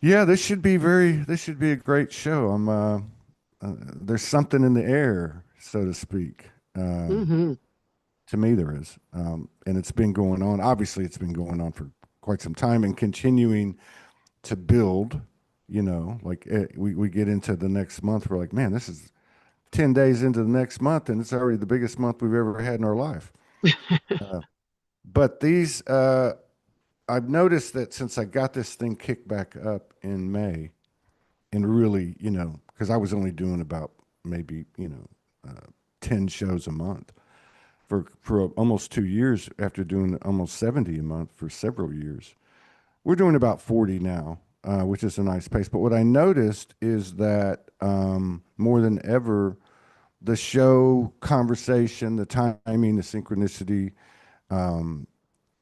Yeah, this should be a great show. There's something in the air, so to speak. Hmm. To me, there is. And it's been going on. Obviously, it's been going on for quite some time and continuing to build. Like we get into the next month, we're like, man, this is 10 days into the next month, and it's already the biggest month we've ever had in our life. Uh, but I've noticed that since I got this thing kicked back up in May, and really, because I was only doing about maybe, 10 shows a month for almost 2 years after doing almost 70 a month for several years. We're doing about 40 now, which is a nice pace. But what I noticed is that more than ever, the show conversation, the timing, the synchronicity, um,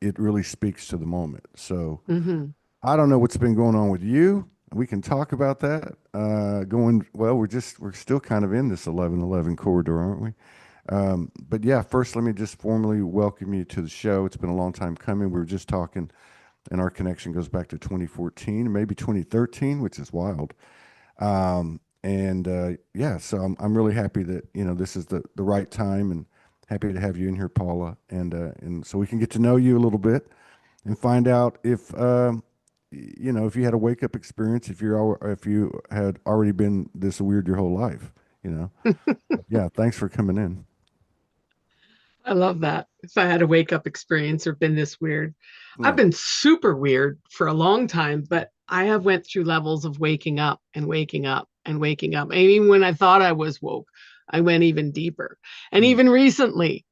it really speaks to the moment. So Hmm. I don't know what's been going on with you. We can talk about that. Going well, we're still kind of in this 1111 corridor, aren't we? But yeah, first let me just formally welcome you to the show. It's been a long time coming. We were just talking, and our connection goes back to 2014, maybe 2013, which is wild. And yeah, so I'm really happy that this is the right time, and happy to have you in here, Paula, and so we can get to know you a little bit and find out if if you had a wake up experience, if you had already been this weird your whole life, you know. Yeah, thanks for coming in. I love that. If I had a wake up experience or been this weird, I've Yeah. been super weird for a long time, but I have went through levels of waking up and waking up and waking up. And even when I thought I was woke, I went even deeper. And Mm. even recently,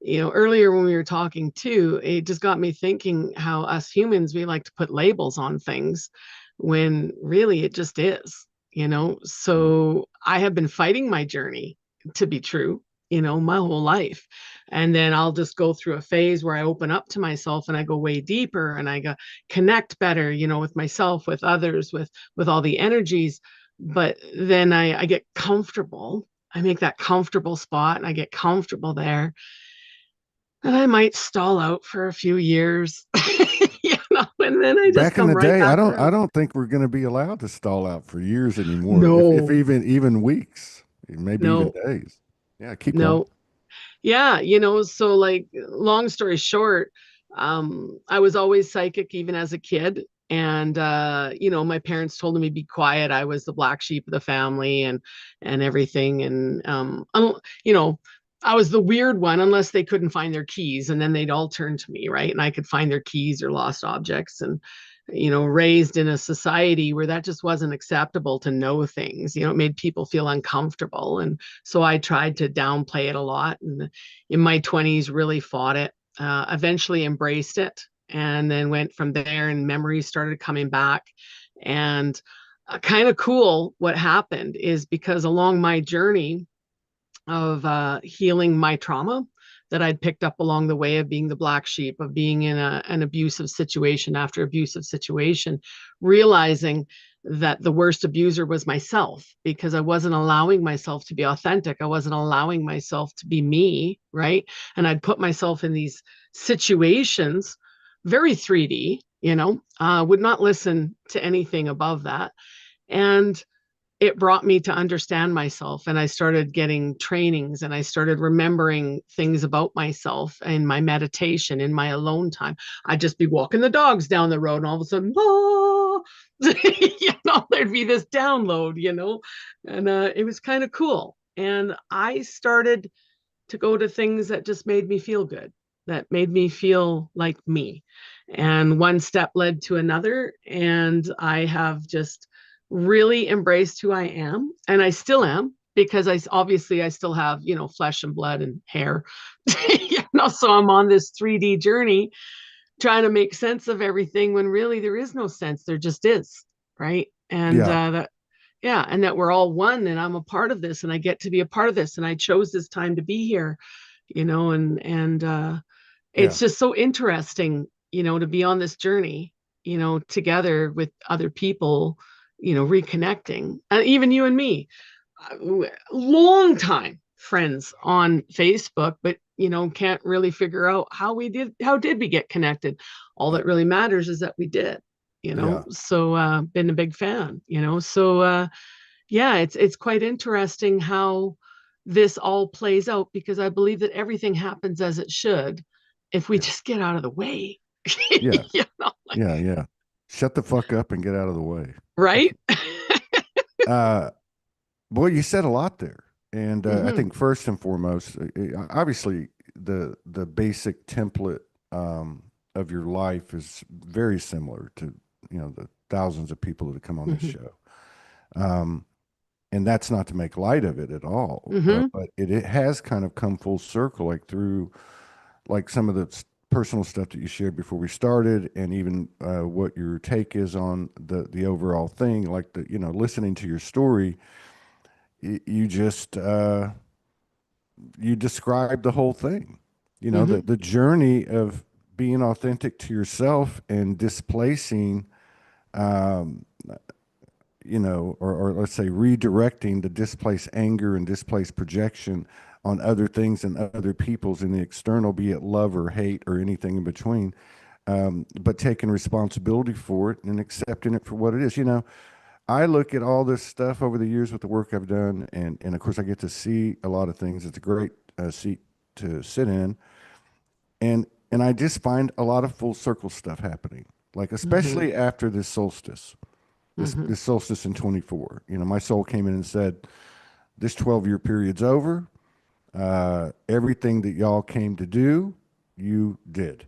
earlier when we were talking too, it just got me thinking how us humans, we like to put labels on things when really it just is. Yeah. So I have been fighting my journey to be true, my whole life. And then I'll just go through a phase where I open up to myself and I go way deeper and I go connect better, with myself, with others, with all the energies. But then I get comfortable. I make that comfortable spot and I get comfortable there. And I might stall out for a few years, and then I just Back in come the right day, I back don't I around. don't think we're going to be allowed to stall out for years anymore. If No, even weeks, maybe even no, days. Yeah, keep going. no. Yeah, so like long story short, I was always psychic even as a kid. And my parents told me to be quiet. I was the black sheep of the family and everything. And you know, I was the weird one unless they couldn't find their keys, and then they'd all turn to me, right? And I could find their keys or lost objects. And raised in a society where that just wasn't acceptable to know things. It made people feel uncomfortable. And so I tried to downplay it a lot. And in my 20s, really fought it, eventually embraced it, and then went from there. And memories started coming back. And kind of cool what happened is because along my journey, of healing my trauma that I'd picked up along the way of being the black sheep, of being in an abusive situation after abusive situation, realizing that the worst abuser was myself because I wasn't allowing myself to be authentic. I wasn't allowing myself to be me, right? And I'd put myself in these situations, very 3D, would not listen to anything above that. And it brought me to understand myself, and I started getting trainings and I started remembering things about myself in my meditation, in my alone time. I'd just be walking the dogs down the road and all of a sudden, ah! There'd be this download, and it was kind of cool. And I started to go to things that just made me feel good, that made me feel like me. And one step led to another. And I have just really embraced who I am. And I still am because I still have, flesh and blood and hair. So I'm on this 3D journey trying to make sense of everything when really there is no sense. There just is. Right. And Yeah, yeah, and that we're all one and I'm a part of this and I get to be a part of this and I chose this time to be here, and yeah, it's just so interesting, to be on this journey, together with other people, reconnecting. And even you and me, long time friends on Facebook, but can't really figure out how did we get connected. All yeah. that really matters is that we did. Yeah. So been a big fan, so yeah, it's quite interesting how this all plays out, because I believe that everything happens as it should if we Yeah. just get out of the way. Yeah. Like, Yeah. Yeah. Shut the fuck up and get out of the way. right? Uh, Boy, you said a lot there, and I Hmm. think first and foremost, obviously, the basic template of your life is very similar to the thousands of people that have come on this Hmm. show, um, and that's not to make light of it at all, Hmm. but it has kind of come full circle, like through like some of the personal stuff that you shared before we started, and even what your take is on the overall thing, like listening to your story you just you describe the whole thing. Hmm. The journey of being authentic to yourself and displacing, um, or let's say redirecting the displaced anger and displaced projection on other things and other people's in the external, be it love or hate or anything in between. But taking responsibility for it and accepting it for what it is. I look at all this stuff over the years with the work I've done, and of course, I get to see a lot of things. It's a great seat to sit in, and I just find a lot of full circle stuff happening. Like Hmm. especially after this solstice, this Hmm. this solstice in 24. My soul came in and said, "This 12-year period's over. Everything that y'all came to do, you did."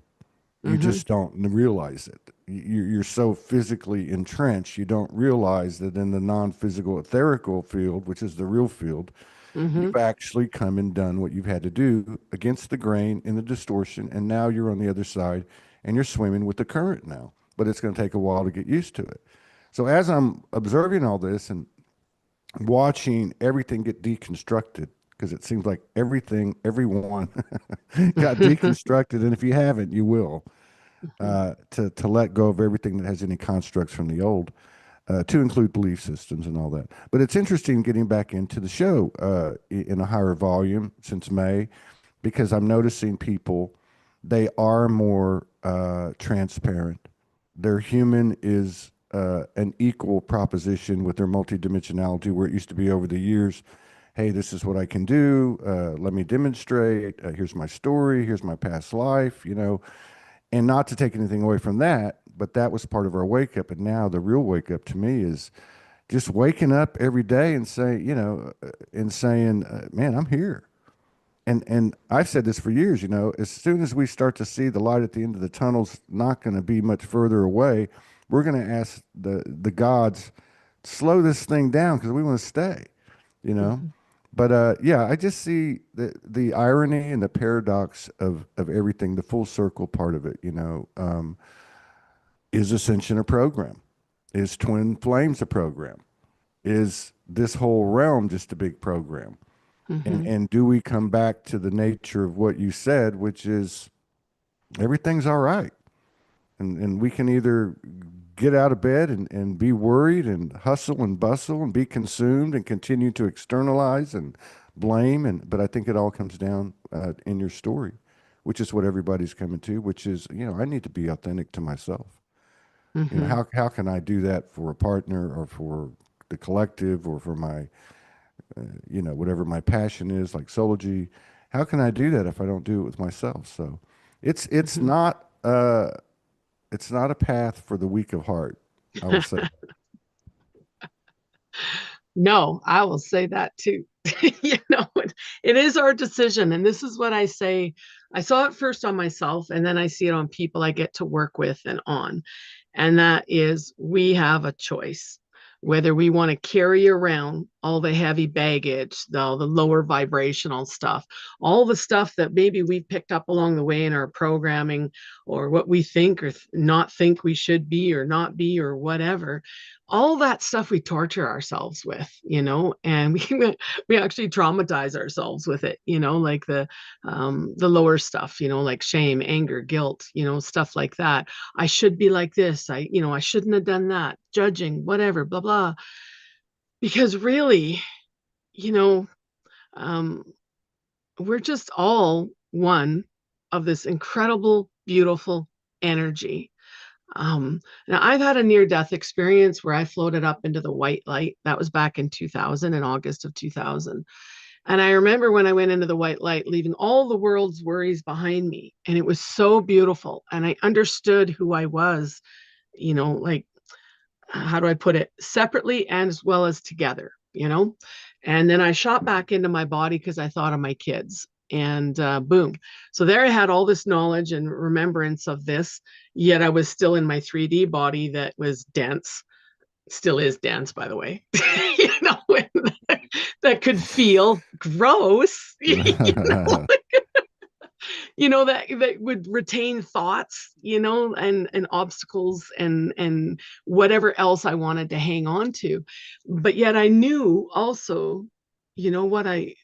You Hmm. just don't realize it. You're so physically entrenched, you don't realize that in the non-physical etherical field, which is the real field, Hmm. you've actually come and done what you've had to do against the grain in the distortion, and now you're on the other side and you're swimming with the current now. But it's going to take a while to get used to it. So as I'm observing all this and watching everything get deconstructed, because it seems like everything, everyone got deconstructed, and if you haven't, you will to let go of everything that has any constructs from the old, to include belief systems and all that. But it's interesting getting back into the show in a higher volume since May, because I'm noticing people, they are more transparent. Their human is an equal proposition with their multidimensionality, where it used to be over the years, hey, this is what I can do. Let me demonstrate. Here's my story. Here's my past life. And not to take anything away from that, but that was part of our wake up. And now the real wake up to me is just waking up every day and saying, man, I'm here. And I've said this for years, as soon as we start to see the light at the end of the tunnel's not going to be much further away, we're going to ask the gods, slow this thing down because we want to stay, you know? Hmm. But yeah, I just see the irony and the paradox of everything, the full circle part of it. Is Ascension a program? Is Twin Flames a program? Is this whole realm just a big program? And Hmm. and do we come back to the nature of what you said, which is everything's all right, and we can either get out of bed and be worried and hustle and bustle and be consumed and continue to externalize and blame, but I think it all comes down in your story, which is what everybody's coming to, which is I need to be authentic to myself. Hmm. How can I do that for a partner or for the collective or for my whatever my passion is, like Soulogy? How can I do that if I don't do it with myself? So it's it's Hmm. not uh it's not a path for the weak of heart. I will say No, I will say that too. It is our decision. And this is what I say. I saw it first on myself, and then I see it on people I get to work with and on. And that is, we have a choice whether we want to carry around all the heavy baggage, the lower vibrational stuff, all the stuff that maybe we've picked up along the way in our programming, or what we think or not think we should be or not be, or whatever. All that stuff we torture ourselves with, and we actually traumatize ourselves with it, like the lower stuff, like shame, anger, guilt, stuff like that. I should be like this. I shouldn't have done that. Judging, whatever, blah blah. Because really, you know, um, we're just all one of this incredible, beautiful energy. Now I've had a near death experience where I floated up into the white light. That was back in 2000, in August of 2000. And I remember when I went into the white light, leaving all the world's worries behind me. And it was so beautiful. And I understood who I was, like, how do I put it? Separately and as well as together. And then I shot back into my body because I thought of my kids. And boom. So there I had all this knowledge and remembrance of this, yet I was still in my 3D body that was dense, still is dense, by the way, that could feel gross, that would retain thoughts, and obstacles and whatever else I wanted to hang on to. But yet I knew also, what I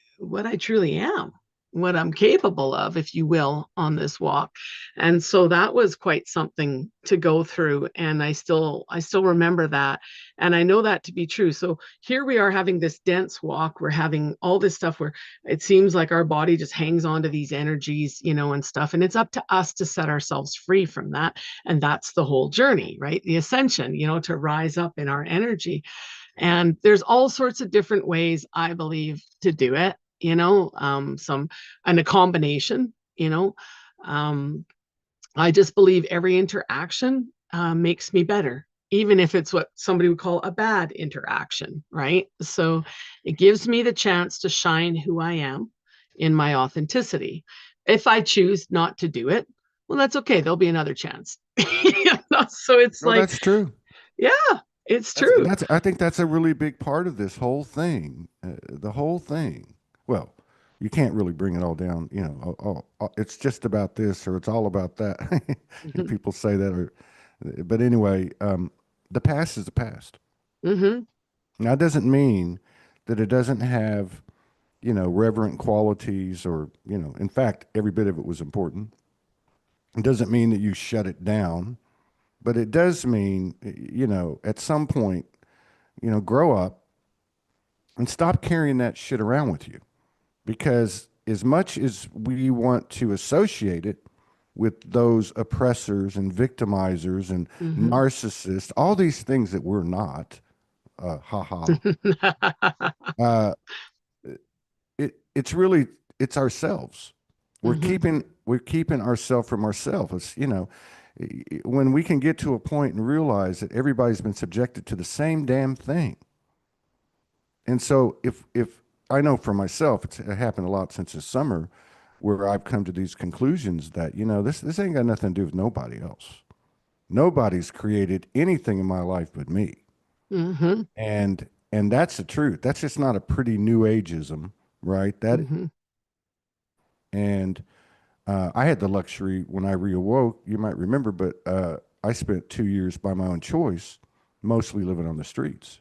truly am, what I'm capable of, if you will, on this walk. And so that was quite something to go through. And I still remember that. And I know that to be true. So here we are having this dense walk. We're having all this stuff where it seems like our body just hangs on to these energies, and stuff. And it's up to us to set ourselves free from that. And that's the whole journey, right? The ascension, to rise up in our energy. And there's all sorts of different ways, I believe, to do it, some and a combination, um, I just believe every interaction makes me better, even if it's what somebody would call a bad interaction, right? So it gives me the chance to shine who I am in my authenticity. If I choose not to do it, well, that's okay. There'll be another chance. So it's No, like, that's true. yeah, it's true. I think that's a really big part of this whole thing. The whole thing. Well, you can't really bring it all down. It's just about this or it's all about that. Hmm. People say that, but anyway, the past is the past. Hmm. Now, it doesn't mean that it doesn't have, reverent qualities or, in fact, every bit of it was important. It doesn't mean that you shut it down, but it does mean, at some point, grow up and stop carrying that shit around with you. Because as much as we want to associate it with those oppressors and victimizers and Hmm. narcissists, all these things that we're not, haha, uh, it's really, it's ourselves. Hmm. We're keeping ourselves from ourselves. When we can get to a point and realize that everybody's been subjected to the same damn thing. And so if I know for myself, it happened a lot since the summer where I've come to these conclusions that, this ain't got nothing to do with nobody else. Nobody's created anything in my life but me. Hmm. And that's the truth. That's just not a pretty new ageism, right? Hmm. And I had the luxury when I reawoke, you might remember, but I spent 2 years by my own choice, mostly living on the streets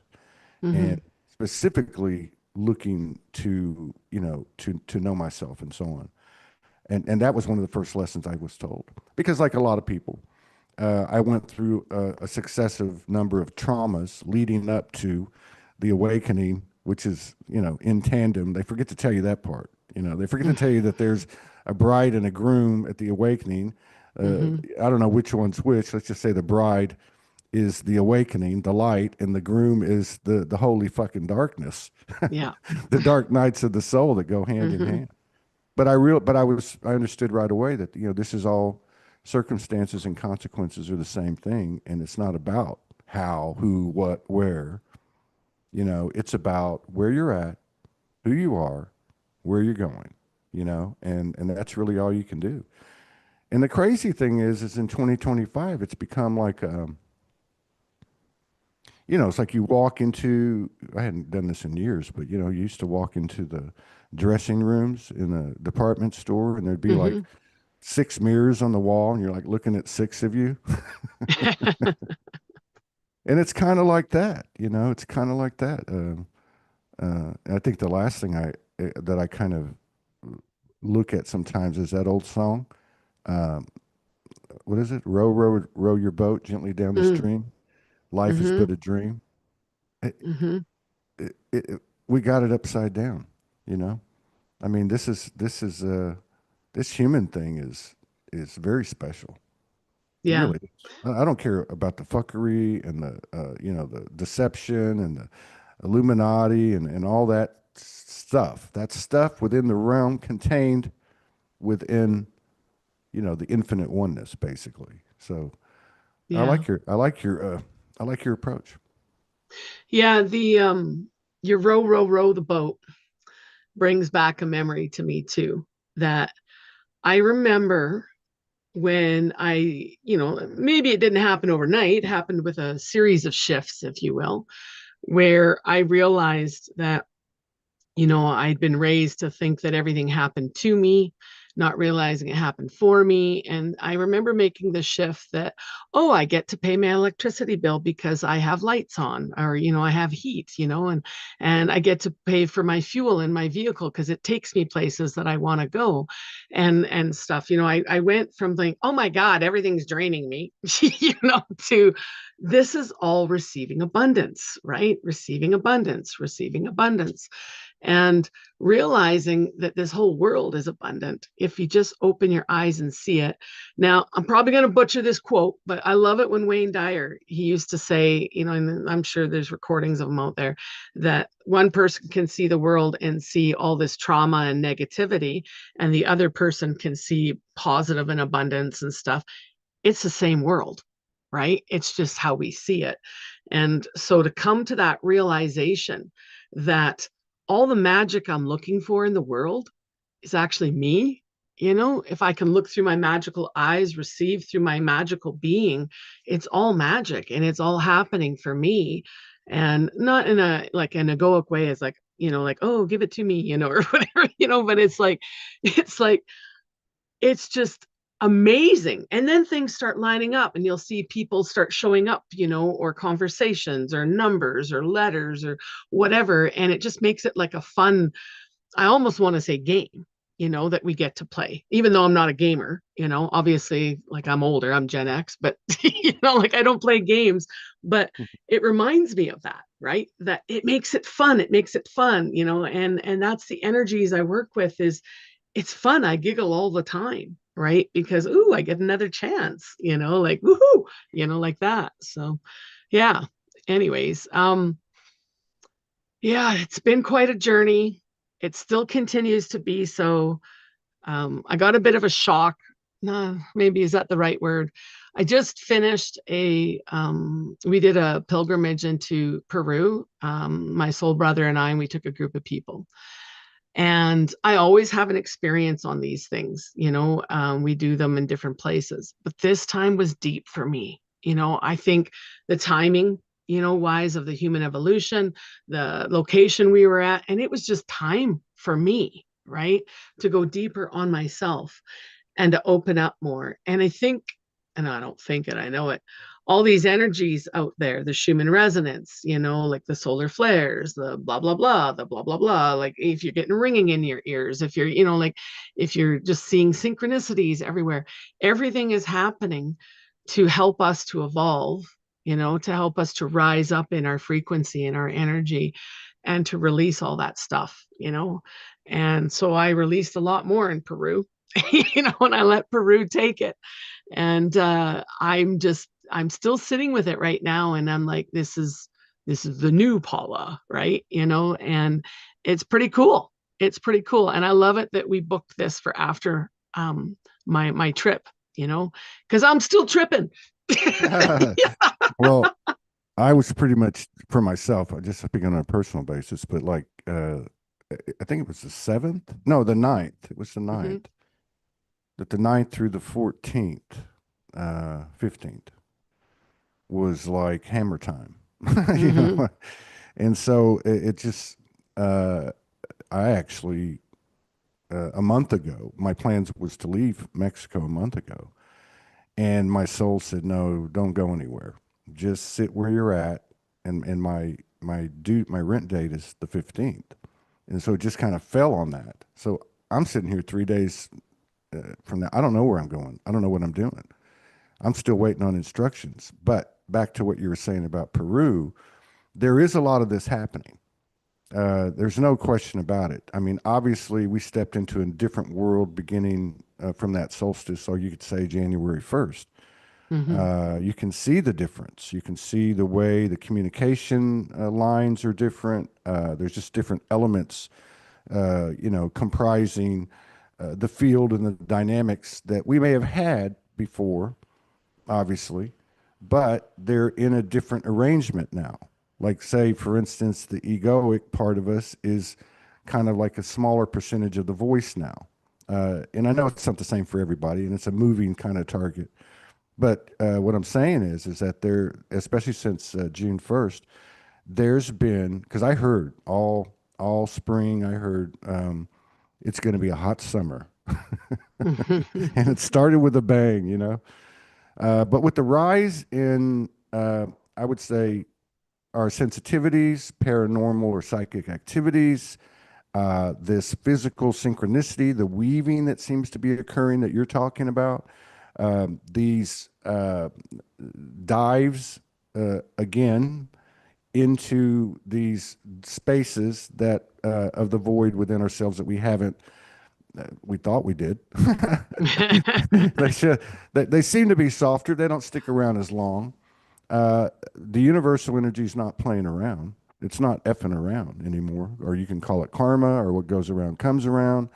and Hmm. specifically looking to, to know myself and so on. And that was one of the first lessons I was told. Because like a lot of people, I went through a successive number of traumas leading up to the awakening, which is, in tandem. They forget to tell you that part. They forget to tell you that there's a bride and a groom at the awakening. Hmm. I don't know which one's which. Let's just say the bride is the awakening, the light, and the groom is the holy fucking darkness, Yeah. the dark nights of the soul that go hand in Hmm. hand. But I understood right away that this is all circumstances and consequences are the same thing, and it's not about how, who, what, where. It's about where you're at, who you are, where you're going. And that's really all you can do. And the crazy thing is in 2025, it's become like it's like you walk into, I hadn't done this in years, but you used to walk into the dressing rooms in a department store and there'd be like Hmm. 6 mirrors on the wall and you're like looking at six of you. And it's kind of like that, it's kind of like that. I think the last thing that I kind of look at sometimes is that old song. Um, what is it? Row, row, row your boat gently down the Hmm. stream. Life is Hmm. but a dream. It, Hmm. we got it upside down, you know? I mean, this human thing is very special. It Yeah. really is. I don't care about the fuckery and the the deception and the Illuminati and all that stuff. That's stuff within the realm contained within the infinite oneness, basically. So Yeah. I like your approach. Yeah. The your row, row, row the boat brings back a memory to me too. That I remember when maybe it didn't happen overnight, it happened with a series of shifts, if you will, where I realized that I'd been raised to think that everything happened to me, not realizing it happened for me. And I remember making the shift that, oh, I get to pay my electricity bill because I have lights on, or, I have heat, and I get to pay for my fuel in my vehicle because it takes me places that I want to go and stuff. I went from thinking, oh my God, everything's draining me, to this is all receiving abundance, right? Receiving abundance, receiving abundance, and realizing that this whole world is abundant if you just open your eyes and see it. Now, I'm probably going to butcher this quote, but I love it when Wayne Dyer, he used to say, and I'm sure there's recordings of him out there, that one person can see the world and see all this trauma and negativity, and the other person can see positive and abundance and stuff. It's the same world, right? It's just how we see it. And so to come to that realization that all the magic I'm looking for in the world is actually me. If I can look through my magical eyes, receive through my magical being, it's all magic and it's all happening for me. And not in a like an egoic way, as like, like, oh, give it to me, or whatever, but it's like it's just amazing. And then things start lining up and you'll see people start showing up, or conversations or numbers or letters or whatever. And it just makes it like a fun, I almost want to say game, that we get to play, even though I'm not a gamer, obviously, like I'm older, I'm Gen X, but, like I don't play games, but it reminds me of that, right? That it makes it fun. It makes it fun, and that's the energies I work with is it's fun. I giggle all the time, right? Because ooh, I get another chance, like woohoo, like that. So yeah. Anyways, yeah, it's been quite a journey. It still continues to be so. I got a bit of a shock. No, maybe is that the right word? I just finished we did a pilgrimage into Peru. My soul brother and I, and we took a group of people, and I always have an experience on these things. We do them in different places, but this time was deep for me. I think the timing, wise of the human evolution, the location we were at, and it was just time for me, right, to go deeper on myself and to open up more. And I think, and I don't think it, I know it, all these energies out there, the Schumann resonance, like the solar flares, the blah, blah, blah, the blah, blah, blah. Like if you're getting ringing in your ears, if you're, like if you're just seeing synchronicities everywhere, everything is happening to help us to evolve, to help us to rise up in our frequency and our energy and to release all that stuff. And so I released a lot more in Peru, and I let Peru take it. And I'm still sitting with it right now. And I'm like, this is the new Paula, right? And it's pretty cool. It's pretty cool. And I love it that we booked this for after my trip, because I'm still tripping. Well, I was pretty much for myself, I just speaking on a personal basis, but like I think it was the 7th. No, the 9th. It was the Hmm. 9th. That the 9th through the 14th, 15th was like hammer time. you Hmm. know. And so it just I actually a month ago, my plans was to leave Mexico a month ago. And my soul said, "No, don't go anywhere. Just sit where you're at." And my rent date is the 15th, and so it just kind of fell on that. So I'm sitting here 3 days from now. I don't know where I'm going. I don't know what I'm doing. I'm still waiting on instructions. But back to what you were saying about Peru, there is a lot of this happening. There's no question about it. I mean, obviously, we stepped into a different world beginning from that solstice, or you could say January 1st. Hmm. You can see the difference. You can see the way the communication lines are different. There's just different elements, comprising the field and the dynamics that we may have had before, obviously, but they're in a different arrangement now. Like, say, for instance, the egoic part of us is kind of like a smaller percentage of the voice now. And I know it's not the same for everybody, and it's a moving kind of target. But what I'm saying is that there, especially since June 1st, there's been, because I heard all spring, I heard it's going to be a hot summer, and it started with a bang, you know. But with the rise in, I would say, our sensitivities, paranormal or psychic activities, this physical synchronicity, the weaving that seems to be occurring that you're talking about, these dives again into these spaces that of the void within ourselves that we haven't, we thought we did. they should. They seem to be softer. They don't stick around as long. The universal energy is not playing around. It's not effing around anymore. Or you can call it karma, or what goes around comes around.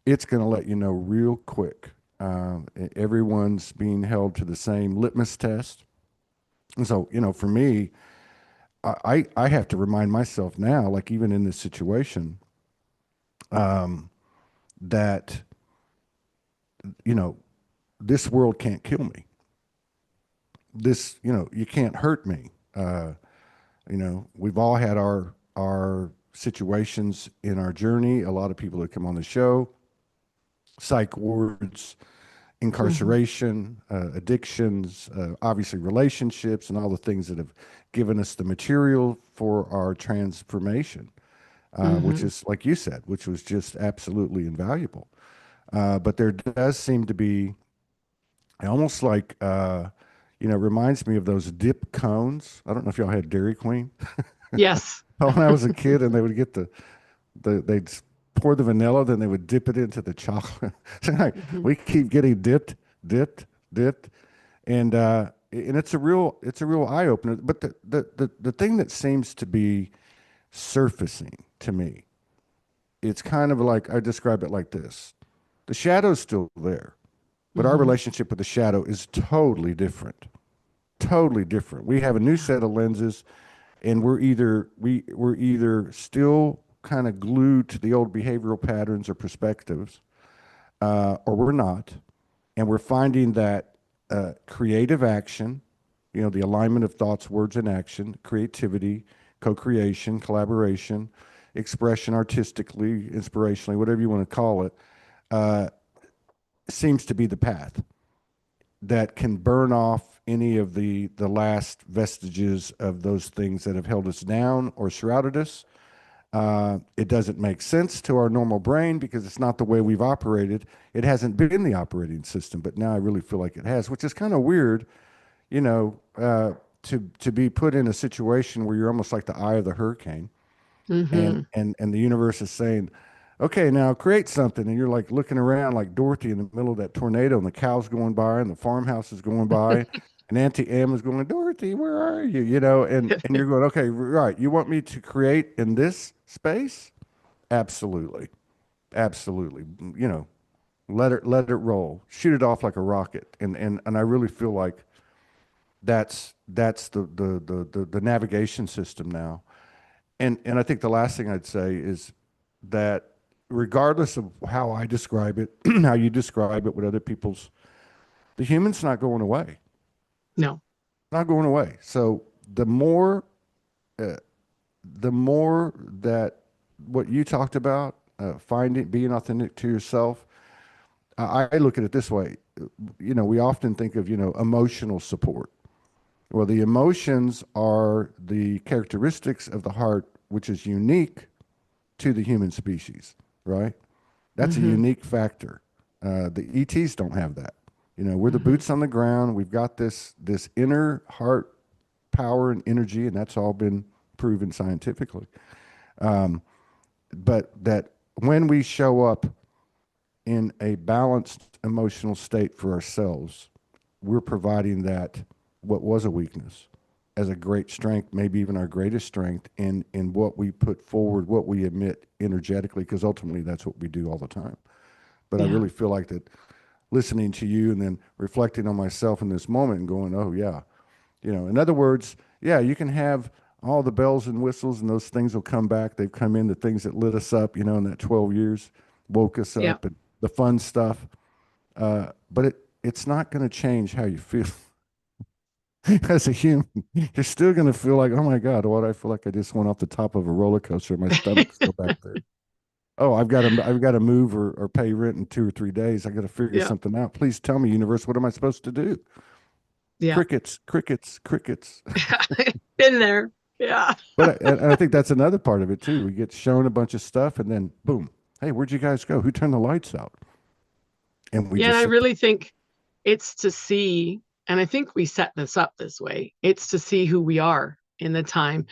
It's going to let you know real quick. Everyone's being held to the same litmus test. And so, for me, I have to remind myself now, like even in this situation, that, you know, this world can't kill me. You can't hurt me. We've all had our situations in our journey. A lot of people that come on the show, psych wards, Hmm. incarceration, addictions, obviously relationships, and all the things that have given us the material for our transformation, which Hmm. is, like you said, which was just absolutely invaluable. But there does seem to be almost like, reminds me of those dip cones. I don't know if y'all had Dairy Queen. Yes. When I was a kid, and they would get they'd pour the vanilla, then they would dip it into the chocolate. So, like, Hmm. we keep getting dipped, dipped, and it's a real eye opener. But the thing that seems to be surfacing to me, it's kind of like I describe it like this: the shadow's still there, but our Hmm. relationship with the shadow is totally different. Totally different. We have a new Yeah. set of lenses, and we're either still kind of glued to the old behavioral patterns or perspectives, or we're not, and we're finding that creative action, the alignment of thoughts, words, and action, creativity, co-creation, collaboration, expression artistically, inspirationally, whatever you want to call it, uh, seems to be the path that can burn off any of the last vestiges of those things that have held us down or shrouded us. It doesn't make sense to our normal brain because it's not the way we've operated. It hasn't been the operating system, but now I really feel like it has, which is kind of weird, to be put in a situation where you're almost like the eye of the hurricane, and Hmm. and the universe is saying, okay, now create something, and you're like looking around like Dorothy in the middle of that tornado, and the cows going by, and the farmhouse is going by, and Auntie Em is going, Dorothy, where are you? And you're going, okay, right, you want me to create in this space? Absolutely, absolutely. Let it roll, shoot it off like a rocket, and I really feel like that's the navigation system now. And I think the last thing I'd say is that regardless of how I describe it, how you describe it with other people's, the human's not going away. No. Not going away. So uh, the more that what you talked about, finding being authentic to yourself, I look at it this way. We often think of emotional support. Well, the emotions are the characteristics of the heart, which is unique to the human species, right? That's a Hmm. unique factor. The ETs don't have that. We're the Hmm. boots on the ground. We've got this inner heart power and energy, and that's all been proven scientifically. But that when we show up in a balanced emotional state for ourselves, we're providing that what was a weakness as a great strength, maybe even our greatest strength in what we put forward, what we emit energetically, because ultimately that's what we do all the time. But I Yeah. really feel like that listening to you and then reflecting on myself in this moment and going, oh yeah, in other words, yeah, you can have all the bells and whistles and those things will come back. They've come in, the things that lit us up, in that 12 years, woke us Yeah. up and the fun stuff. But it's not going to change how you feel as a human. You're still going to feel like, oh my God, what I feel like I just went off the top of a roller coaster. My stomach's still back there. Oh, I've got to move or pay rent in 2 or 3 days. I got to figure Yeah. something out. Please tell me, universe, what am I supposed to do? Yeah. Crickets, crickets, crickets. Been there. Yeah. And I think that's another part of it too. We get shown a bunch of stuff, and then boom, hey, where'd you guys go? Who turned the lights out? And we Yeah. And just I sit really think it's to see, and I think we set this up this way, it's to see who we are in the time.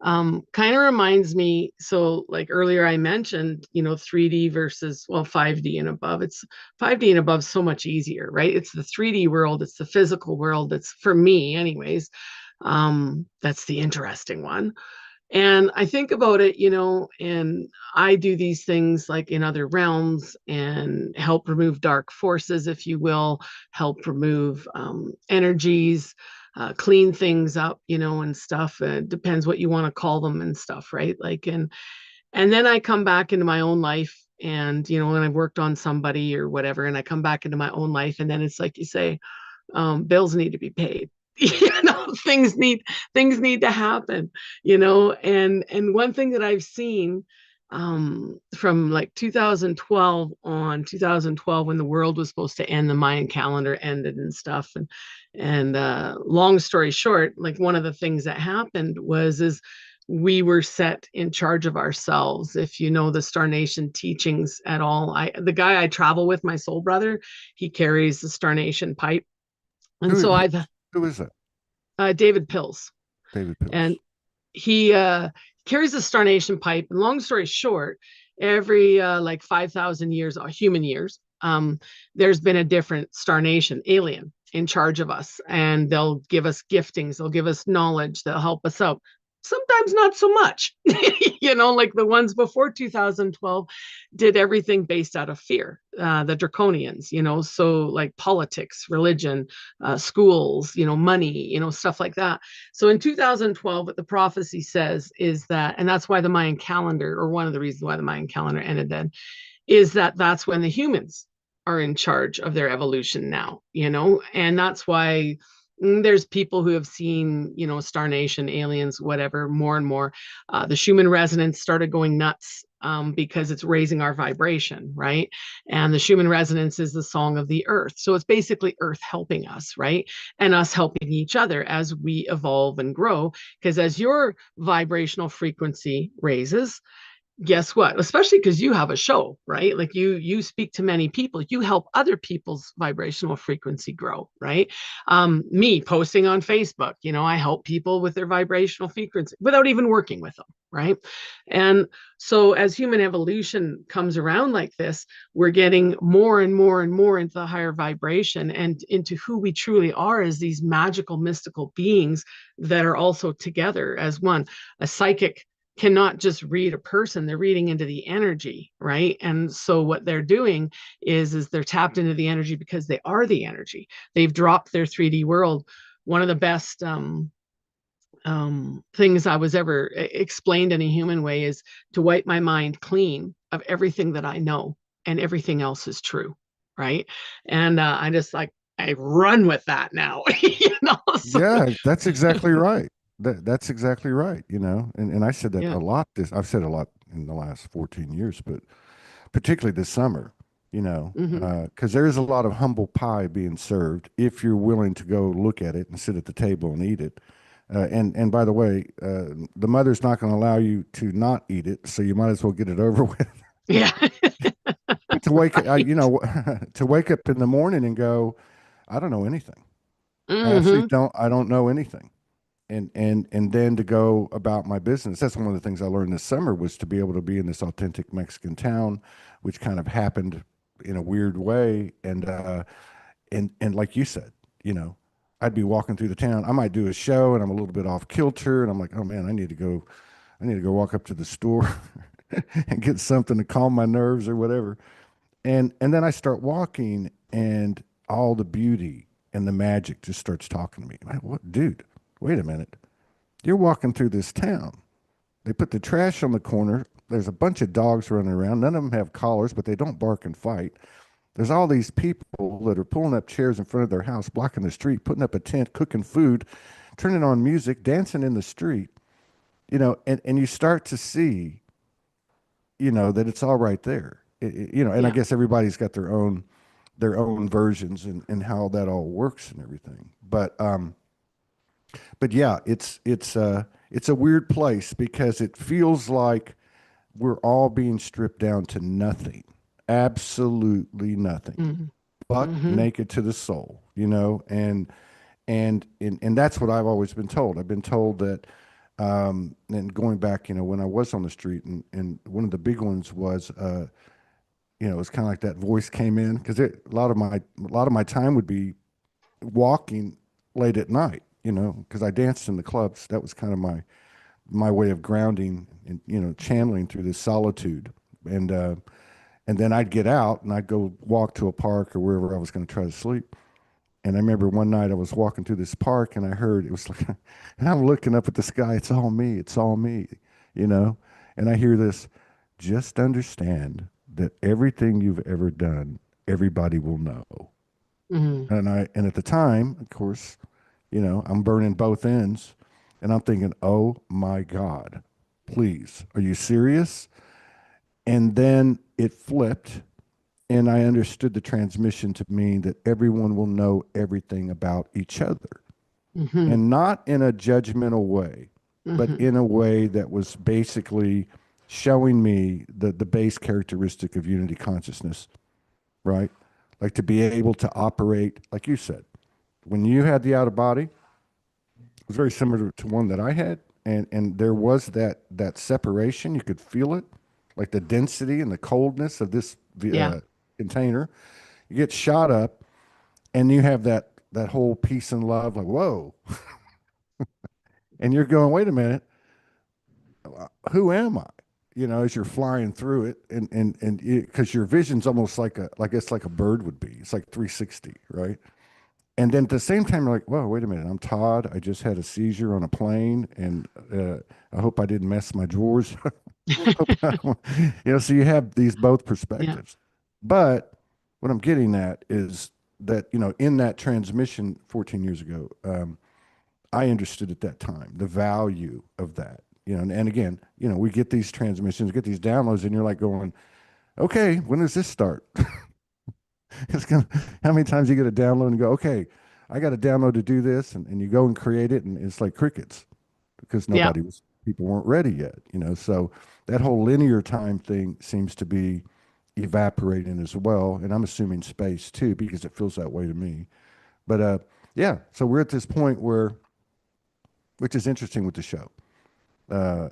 Kind of reminds me, so like earlier I mentioned, 3D versus, well, 5D and above. It's 5D and above so much easier, right? It's the 3D world, it's the physical world. It's for me, anyways. That's the interesting one. And I think about it, and I do these things like in other realms and help remove dark forces, if you will, help remove energies, clean things up, and stuff. Depends what you want to call them and stuff, right? Like, and then I come back into my own life. And, when I've worked on somebody or whatever, and I come back into my own life, and then it's like you say, bills need to be paid. Things need to happen. And one thing that I've seen from like 2012 when the world was supposed to end, the Mayan calendar ended and stuff. And long story short, like one of the things that happened is we were set in charge of ourselves. If you know the Star Nation teachings at all, the guy I travel with, my soul brother, he carries the Star Nation pipe. And who so who, I've who is that? David Pills, David and Pills. he carries the Star Nation pipe. And long story short, every like 5,000 years, human years, there's been a different Star Nation alien in charge of us, and they'll give us giftings, they'll give us knowledge, they'll help us out. Sometimes not so much, like the ones before 2012 did everything based out of fear. The draconians, so like politics, religion, schools, money, stuff like that. So in 2012, what the prophecy says is that, and that's why the Mayan calendar, or one of the reasons why the Mayan calendar ended then, is that that's when the humans are in charge of their evolution now, and that's why there's people who have seen, Star Nation, aliens, whatever, more and more. The Schumann resonance started going nuts because it's raising our vibration, right? And the Schumann resonance is the song of the earth. So it's basically earth helping us, right? And us helping each other as we evolve and grow. Because as your vibrational frequency raises, guess what, especially because you have a show, right? Like you speak to many people, you help other people's vibrational frequency grow, right? Me posting on Facebook, I help people with their vibrational frequency without even working with them, right? And so as human evolution comes around like this, we're getting more and more and more into the higher vibration and into who we truly are as these magical mystical beings that are also together as one. A psychic cannot just read a person, they're reading into the energy, right? And so what they're doing is they're tapped into the energy because they are the energy. They've dropped their 3D world. One of the best things I was ever explained in a human way is to wipe my mind clean of everything that I know, and everything else is true, right? And I just like, I run with that now. So Yeah, that's exactly right. That's exactly right. And I said that yeah. a lot. I've said a lot in the last 14 years, but particularly this summer. Hmm. Because there is a lot of humble pie being served if you're willing to go look at it and sit at the table and eat it. And by the way, the mother's not going to allow you to not eat it, so you might as well get it over with. Yeah. To wake, Right. to wake up in the morning and go, I don't know anything. I absolutely Hmm. don't. I don't know anything. And then to go about my business. That's one of the things I learned this summer was to be able to be in this authentic Mexican town, which kind of happened in a weird way. And like you said. you know, I'd be walking through the town. I might do a show and I'm a little bit off kilter and I'm like, oh man, I need to go walk up to the store and get something to calm my nerves or whatever. And then I start walking and all the beauty and the magic just starts talking to me. What, dude? Wait a minute. You're walking through this town. They put the trash on the corner. There's a bunch of dogs running around. None of them have collars, but they don't bark and fight. There's all these people that are pulling up chairs in front of their house, blocking the street, putting up a tent, cooking food, turning on music, dancing in the street, and you start to see, that it's all right there. And I Yeah. guess everybody's got their own versions and how that all works and everything. But yeah, it's a weird place because it feels like we're all being stripped down to nothing, absolutely nothing, Hmm. buck Hmm. naked to the soul, and that's what I've always been told. I've been told that, and going back, when I was on the street, and one of the big ones was, it was kind of like that voice came in because a lot of my time would be walking late at night, because I danced in the clubs. That was kind of my way of grounding and channeling through this solitude, and then I'd get out and I'd go walk to a park or wherever I was going to try to sleep. And I remember one night I was walking through this park and I heard it was like, and I'm looking up at the sky. It's all me, you know. And I hear this: just understand that everything you've ever done, everybody will know. Hmm. And at the time, of course, I'm burning both ends, and I'm thinking, oh my God, please, are you serious? And then it flipped, and I understood the transmission to mean that everyone will know everything about each other, Hmm. and not in a judgmental way, but Hmm. in a way that was basically showing me the base characteristic of unity consciousness, right? Like to be able to operate, like you said, when you had the out of body, it was very similar to one that I had, and there was that separation. You could feel it, like the density and the coldness of this Yeah. container. You get shot up, and you have that whole peace and love, like whoa, and you're going, wait a minute, who am I? As you're flying through it, and because your vision's almost like it's like a bird would be. It's like 360, right? And then at the same time, you're like, whoa, wait a minute, I'm Todd. I just had a seizure on a plane, and I hope I didn't mess my drawers. So you have these both Yeah. perspectives. But what I'm getting at is that, in that transmission 14 years ago, I understood at that time the value of that. And again, we get these transmissions, get these downloads, and you're like going, okay, when does this start? It's gonna, how many times you get a download and go, okay, I got a download to do this, and you go and create it, and it's like crickets because Yeah. people weren't ready yet. So that whole linear time thing seems to be evaporating as well, and I'm assuming space too because it feels that way to me. But yeah, so we're at this point where, which is interesting with the show, uh,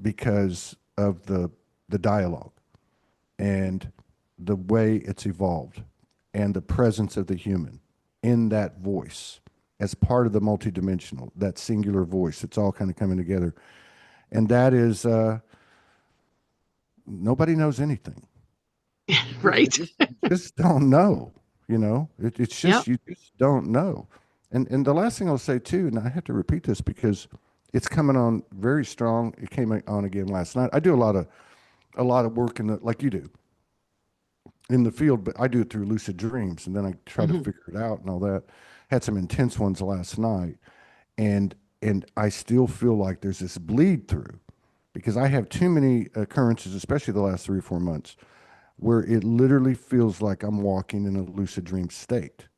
because of the dialogue and the way it's evolved and the presence of the human in that voice as part of the multidimensional, that singular voice. It's all kind of coming together. And that is, nobody knows anything. Right. You just don't know, it's Yep. just, you just don't know. And the last thing I'll say too, and I have to repeat this because it's coming on very strong. It came on again last night. I do a lot of work like you do in the field, but I do it through lucid dreams, and then I try to Hmm. figure it out and all that. Had some intense ones last night, and I still feel like there's this bleed through because I have too many occurrences, especially the last 3 or 4 months, where it literally feels like I'm walking in a lucid dream state.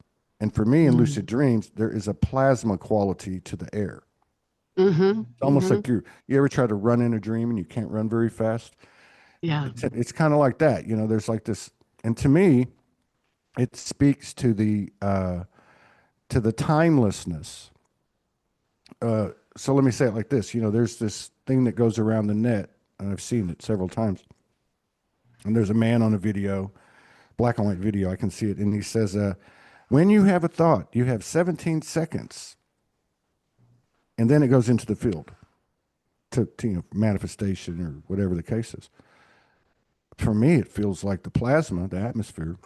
And for me, in lucid Hmm. dreams, there is a plasma quality to the air. Hmm. It's almost like you ever try to run in a dream and you can't run very fast. Yeah. It's kind of like that. There's like this, and to me, it speaks to the timelessness. So let me say it like this. There's this thing that goes around the net, and I've seen it several times. And there's a man on a video, black and white video. I can see it, and he says, When you have a thought, you have 17 seconds, and then it goes into the field to manifestation or whatever the case is. For me, it feels like the plasma, the atmosphere,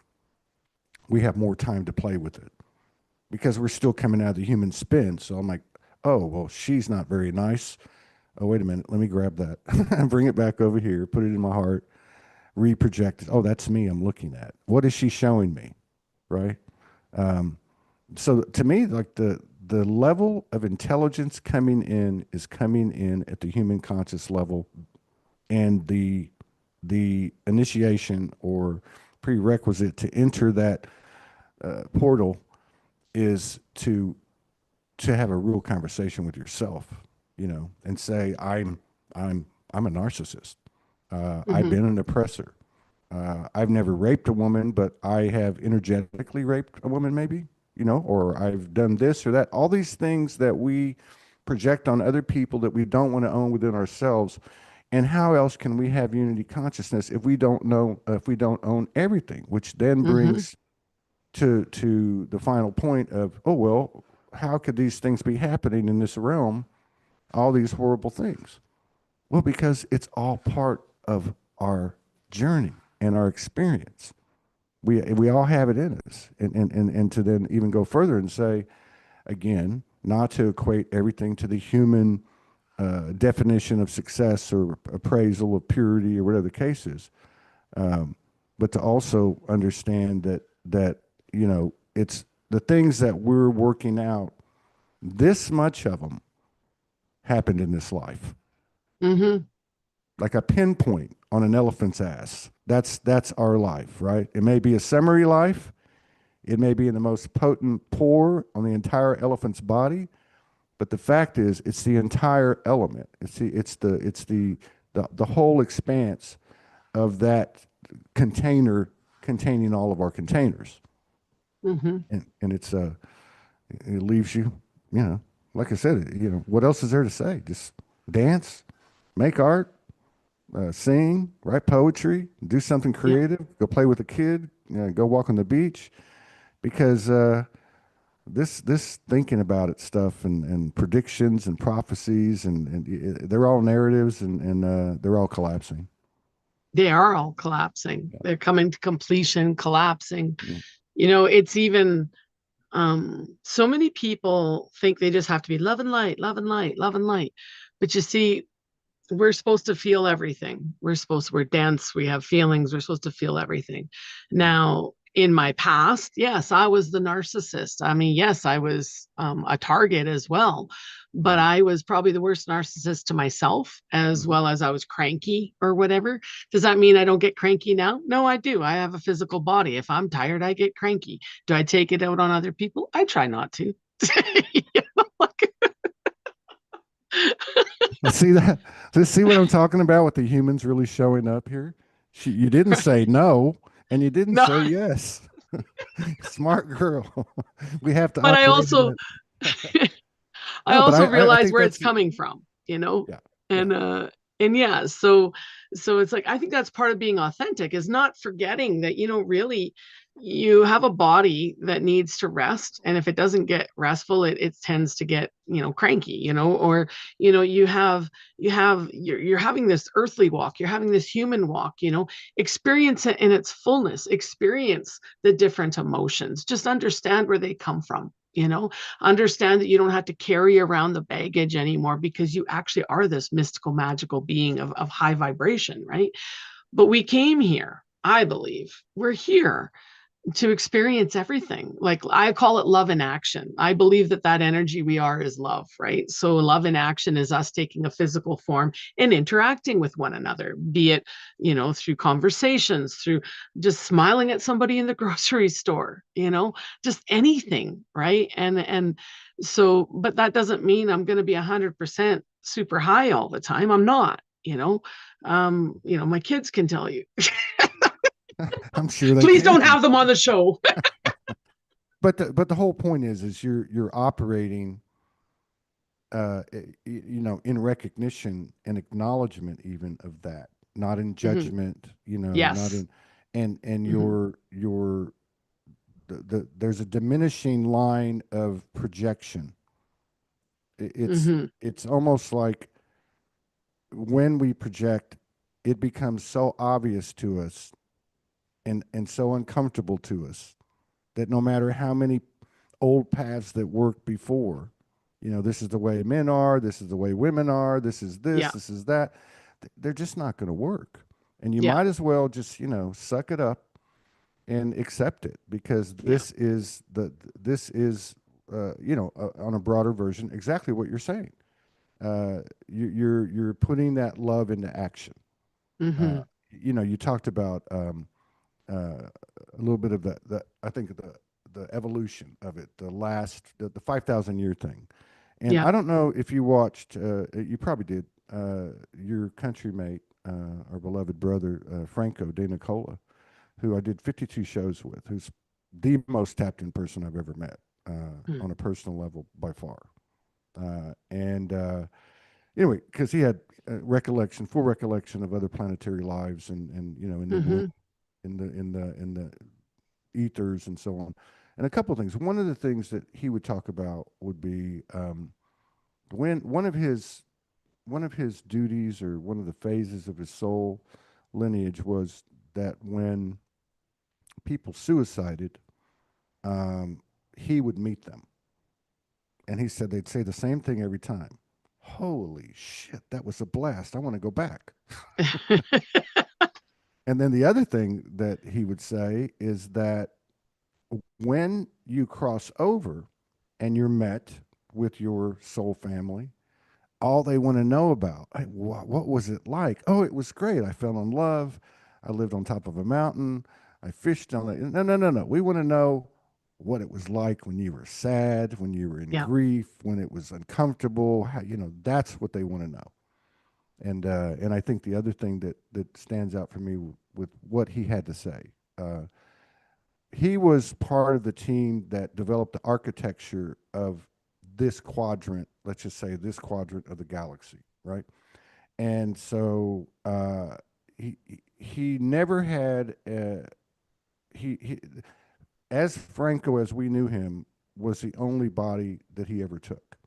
we have more time to play with it because we're still coming out of the human spin. So I'm like, oh, well, she's not very nice. Oh, wait a minute. Let me grab that and bring it back over here, put it in my heart, reproject it. Oh, that's me I'm looking at. What is she showing me? Right. So to me, like the level of intelligence coming in is coming in at the human conscious level, and the initiation or prerequisite to enter that portal is to have a real conversation with yourself, and say, I'm a narcissist. I've Mm-hmm. been an oppressor. I've never raped a woman, but I have energetically raped a woman, maybe, or I've done this or that. All these things that we project on other people that we don't want to own within ourselves. And how else can we have unity consciousness if we don't know, if we don't own everything, which then Mm-hmm. brings to the final point of, oh, well, how could these things be happening in this realm? All these horrible things. Well, because it's all part of our journey and our experience. We all have it in us. And to then even go further and say, again, not to equate everything to the human definition of success or appraisal of purity or whatever the case is, but to also understand that it's the things that we're working out. This much of them happened in this life, Mm-hmm. like a pinpoint on an elephant's ass. That's our life, right? It may be a summary life. It may be in the most potent pore on the entire elephant's body, but the fact is, it's the entire element. It's the whole expanse of that container containing all of our containers, Mm-hmm. and it leaves you, like I said, what else is there to say? Just dance, make art, sing, write poetry, do something Yeah. creative, go play with a kid, go walk on the beach, because this thinking about it stuff and predictions and prophecies and they're all narratives and they're all collapsing. They are all collapsing. They're coming to completion, collapsing. Yeah. It's even so many people think they just have to be love and light, love and light, love and light. But you see, we're supposed to feel everything. We're dense, we have feelings, we're supposed to feel everything. Now, in my past, yes, I was the narcissist. I mean, yes, I was a target as well, but Mhm. I was probably the worst narcissist to myself, as Mhm. well as I was cranky or whatever. Does that mean I don't get cranky now? No, I do. I have a physical body. If I'm tired, I get cranky. Do I take it out on other people? I try not to. You know, like, See that? Just see what I'm talking about with the humans really showing up here. You didn't say no, and you didn't no, say yes. Smart girl. We have to but I operate in also it. I No, but also I realize think where it's that's coming from, yeah, yeah. and yeah, so it's like I think that's part of being authentic is not forgetting that, really you have a body that needs to rest. And if it doesn't get restful, it tends to get, cranky, or, you're having this earthly walk, you're having this human walk, experience it in its fullness, experience the different emotions, just understand where they come from, understand that you don't have to carry around the baggage anymore because you actually are this mystical, magical being of high vibration, right? But we came here, I believe, we're here to experience everything. Like I call it love in action. I believe that energy we are is love, right? So love in action is us taking a physical form and interacting with one another, be it, through conversations, through just smiling at somebody in the grocery store, just anything, right? And so, but that doesn't mean I'm going to be 100% super high all the time. I'm not, my kids can tell you. I'm sure they Please don't can. have them on the show. But the whole point is you're operating in recognition and acknowledgement even of that, not in Mhm. judgment, not Yes. in, and Mhm. you're there's a diminishing line of projection. It's Mm-hmm. it's almost like when we project, it becomes so obvious to us and so uncomfortable to us that no matter how many old paths that worked before, this is the way men are, this is the way women are, Yeah. this is that, they're just not going to work. And you Yeah. might as well just, suck it up and accept it, because Yeah. this is on a broader version, exactly what you're saying. You're putting that love into action. Mm-hmm. Uh, you talked about a little bit of the I think the evolution of it, the 5,000 year thing. And Yeah. I don't know if you watched, you probably did, your country mate, our beloved brother, Franco De Nicola, who I did 52 shows with, who's the most tapped in person I've ever met, Mm. on a personal level by far. And anyway, because he had full recollection of other planetary lives, and in the womb, Mm-hmm. in the ethers, and so on. And a couple of things. One of the things that he would talk about would be, when one of his duties, or one of the phases of his soul lineage, was that when people suicided, um, he would meet them, and he said they'd say the same thing every time. Holy shit, that was a blast. I want to go back. And then the other thing that he would say is that when you cross over and you're met with your soul family, all they want to know about, "Hey, what was it like? Oh, it was great. I fell in love. I lived on top of a mountain. I fished on it." No, no, no, no. We want to know what it was like when you were sad, when you were in Yeah. grief, when it was uncomfortable. That's what they want to know. And I think the other thing that stands out for me with what he had to say, uh, he was part of the team that developed the architecture of this quadrant. Let's just say this quadrant of the galaxy, right? And so, he never had, he as Franco as we knew him, was the only body that he ever took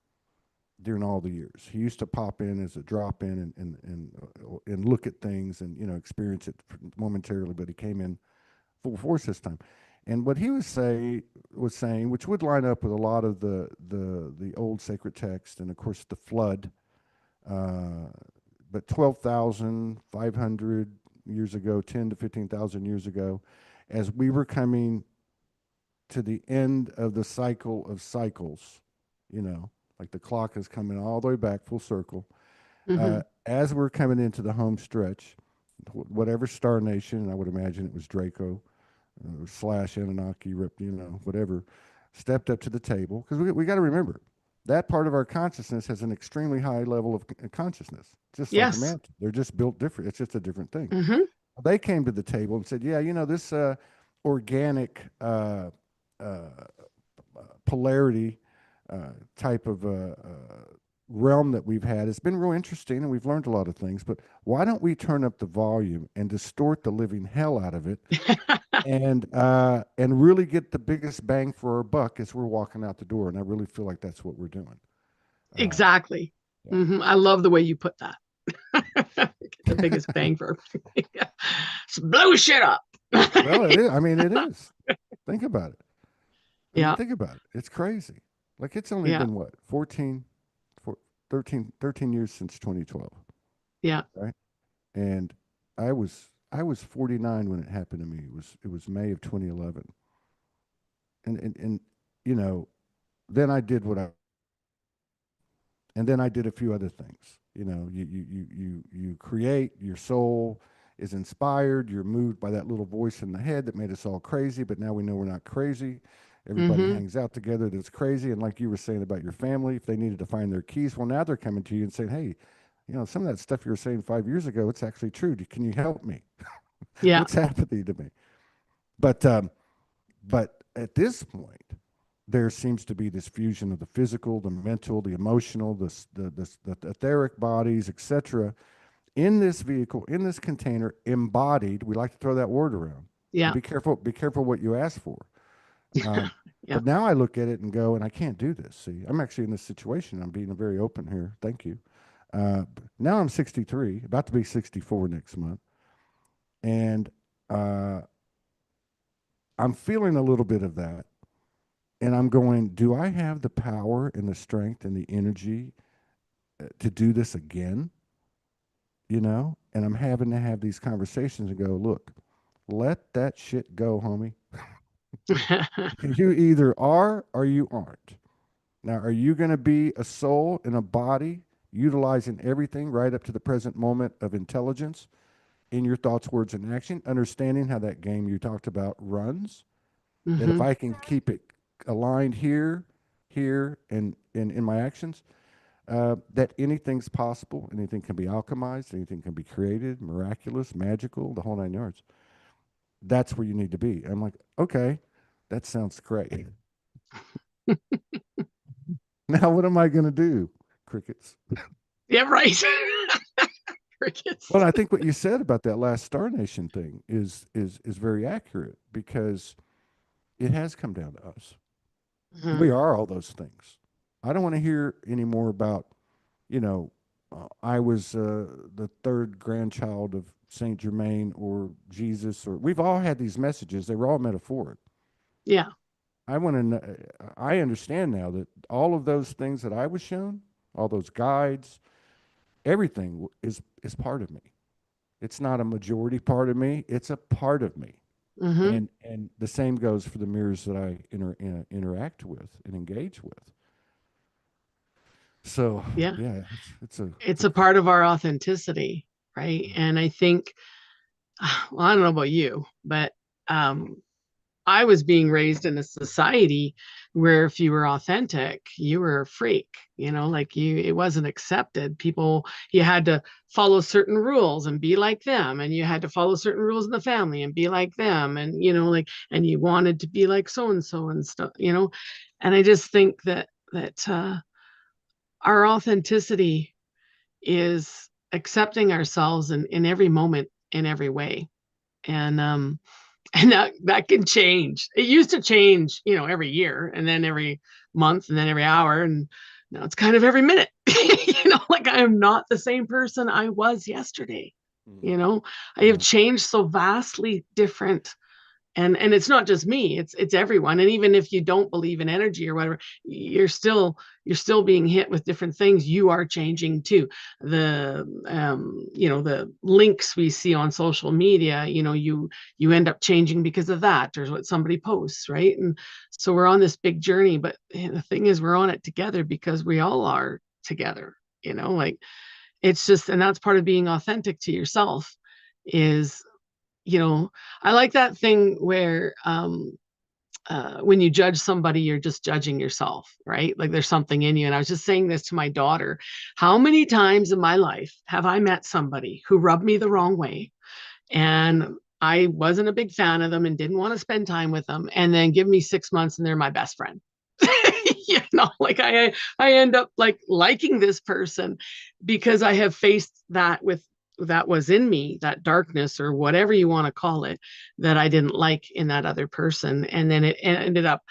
during all the years. He used to pop in as a drop in, and look at things, and experience it momentarily, but he came in full force this time. And what he was saying, which would line up with a lot of the old sacred text, and of course the flood, uh, but 12,500 years ago, 10 to 15,000 years ago, as we were coming to the end of the cycle of cycles, like the clock is coming all the way back full circle. Mm-hmm. As we're coming into the home stretch, whatever star nation, and I would imagine it was Draco, slash Anunnaki, whatever, stepped up to the table. Because we got to remember, that part of our consciousness has an extremely high level of consciousness, just like a Yes. man. They're just built different. It's just a different thing. Mm-hmm. They came to the table and said, "Yeah, this organic polarity type of realm that we've had has been real interesting, and we've learned a lot of things. But why don't we turn up the volume and distort the living hell out of it, and really get the biggest bang for our buck as we're walking out the door?" And I really feel like that's what we're doing. Uh, Exactly. yeah. Mm-hmm. I love the way you put that. Get the biggest bang for blow shit up. Well, it is. I mean, it is. Think about it. I mean, Yeah. think about it. It's crazy. Like, it's only Yeah. been what, 14, 13 years since 2012, Yeah. right? And I was 49 when it happened to me. It was May of 2011. And you know, then I did what I and then I did a few other things. You create, your soul is inspired, you're moved by that little voice in the head that made us all crazy, but now we know we're not crazy. Everybody Mm-hmm. hangs out together that's crazy. And like you were saying about your family, if they needed to find their keys, well, now they're coming to you and saying, "Hey, some of that stuff you were saying 5 years ago, it's actually true. Can you help me? Yeah. What's happening to me?" But at this point, there seems to be this fusion of the physical, the mental, the emotional, the etheric bodies, etc., in this vehicle, in this container, embodied. We like to throw that word around. And Yeah. be careful what you ask for. Um, Yeah. but now I look at it and go, and I can't do this. See, I'm actually in this situation. I'm being very open here. Thank you. Now I'm 63, about to be 64 next month, and uh, I'm feeling a little bit of that. And I'm going, do I have the power and the strength and the energy to do this again? You know? And I'm having to have these conversations and go, look, let that shit go, homie. You either are or you aren't. Now, are you going to be a soul in a body, utilizing everything right up to the present moment of intelligence in your thoughts, words, and action, understanding how that game you talked about runs? That if Hmm. I can keep it aligned here, here, and in my actions, that anything's possible, anything can be alchemized, anything can be created, miraculous, magical, the whole nine yards. That's where you need to be. I'm like, okay, that sounds great. Now, what am I going to do? Crickets. Yeah, right. Crickets. Well, I think what you said about that last Star Nation thing is very accurate because it has come down to us. Mhm. We are all those things. I don't want to hear any more about, you know, I was the third grandchild of Saint Germain or Jesus, or we've all had these messages. They were all metaphoric. Yeah. I want to. I understand now that all of those things that I was shown, all those guides, everything is part of me. It's not a majority part of me. It's a part of me. Hmm. And the same goes for the mirrors that I interact with and engage with. So Yeah. yeah, it's It's a a part of our authenticity, right? And I think, well, I don't know about you, but um, I was being raised in a society where if you were authentic, you were a freak, like it wasn't accepted. People, you had to follow certain rules and be like them, and you had to follow certain rules in the family and be like them, and and you wanted to be like so and stuff. And I just think that our authenticity is accepting ourselves in every moment, in every way. And and that can change. It used to change, every year and then every month and then every hour. And now it's kind of every minute. Like I am not the same person I was yesterday. Mhm. You know, I have Yeah. changed so vastly different, and it's not just me, it's everyone. And even if you don't believe in energy or whatever, you're still being hit with different things. You are changing too. The links we see on social media, you end up changing because of that, or what somebody posts, right? And so we're on this big journey, but the thing is, we're on it together because we all are together. Like, it's just, and that's part of being authentic to yourself is, you know, I like that thing where when you judge somebody, you're just judging yourself, right? Like there's something in you. And I was just saying this to my daughter. How many times in my life have I met somebody who rubbed me the wrong way? And I wasn't a big fan of them and didn't want to spend time with them. And then give me 6 months and they're my best friend. Like I end up like liking this person because I have faced that was in me, that darkness or whatever you want to call it, that I didn't like in that other person. And then it ended up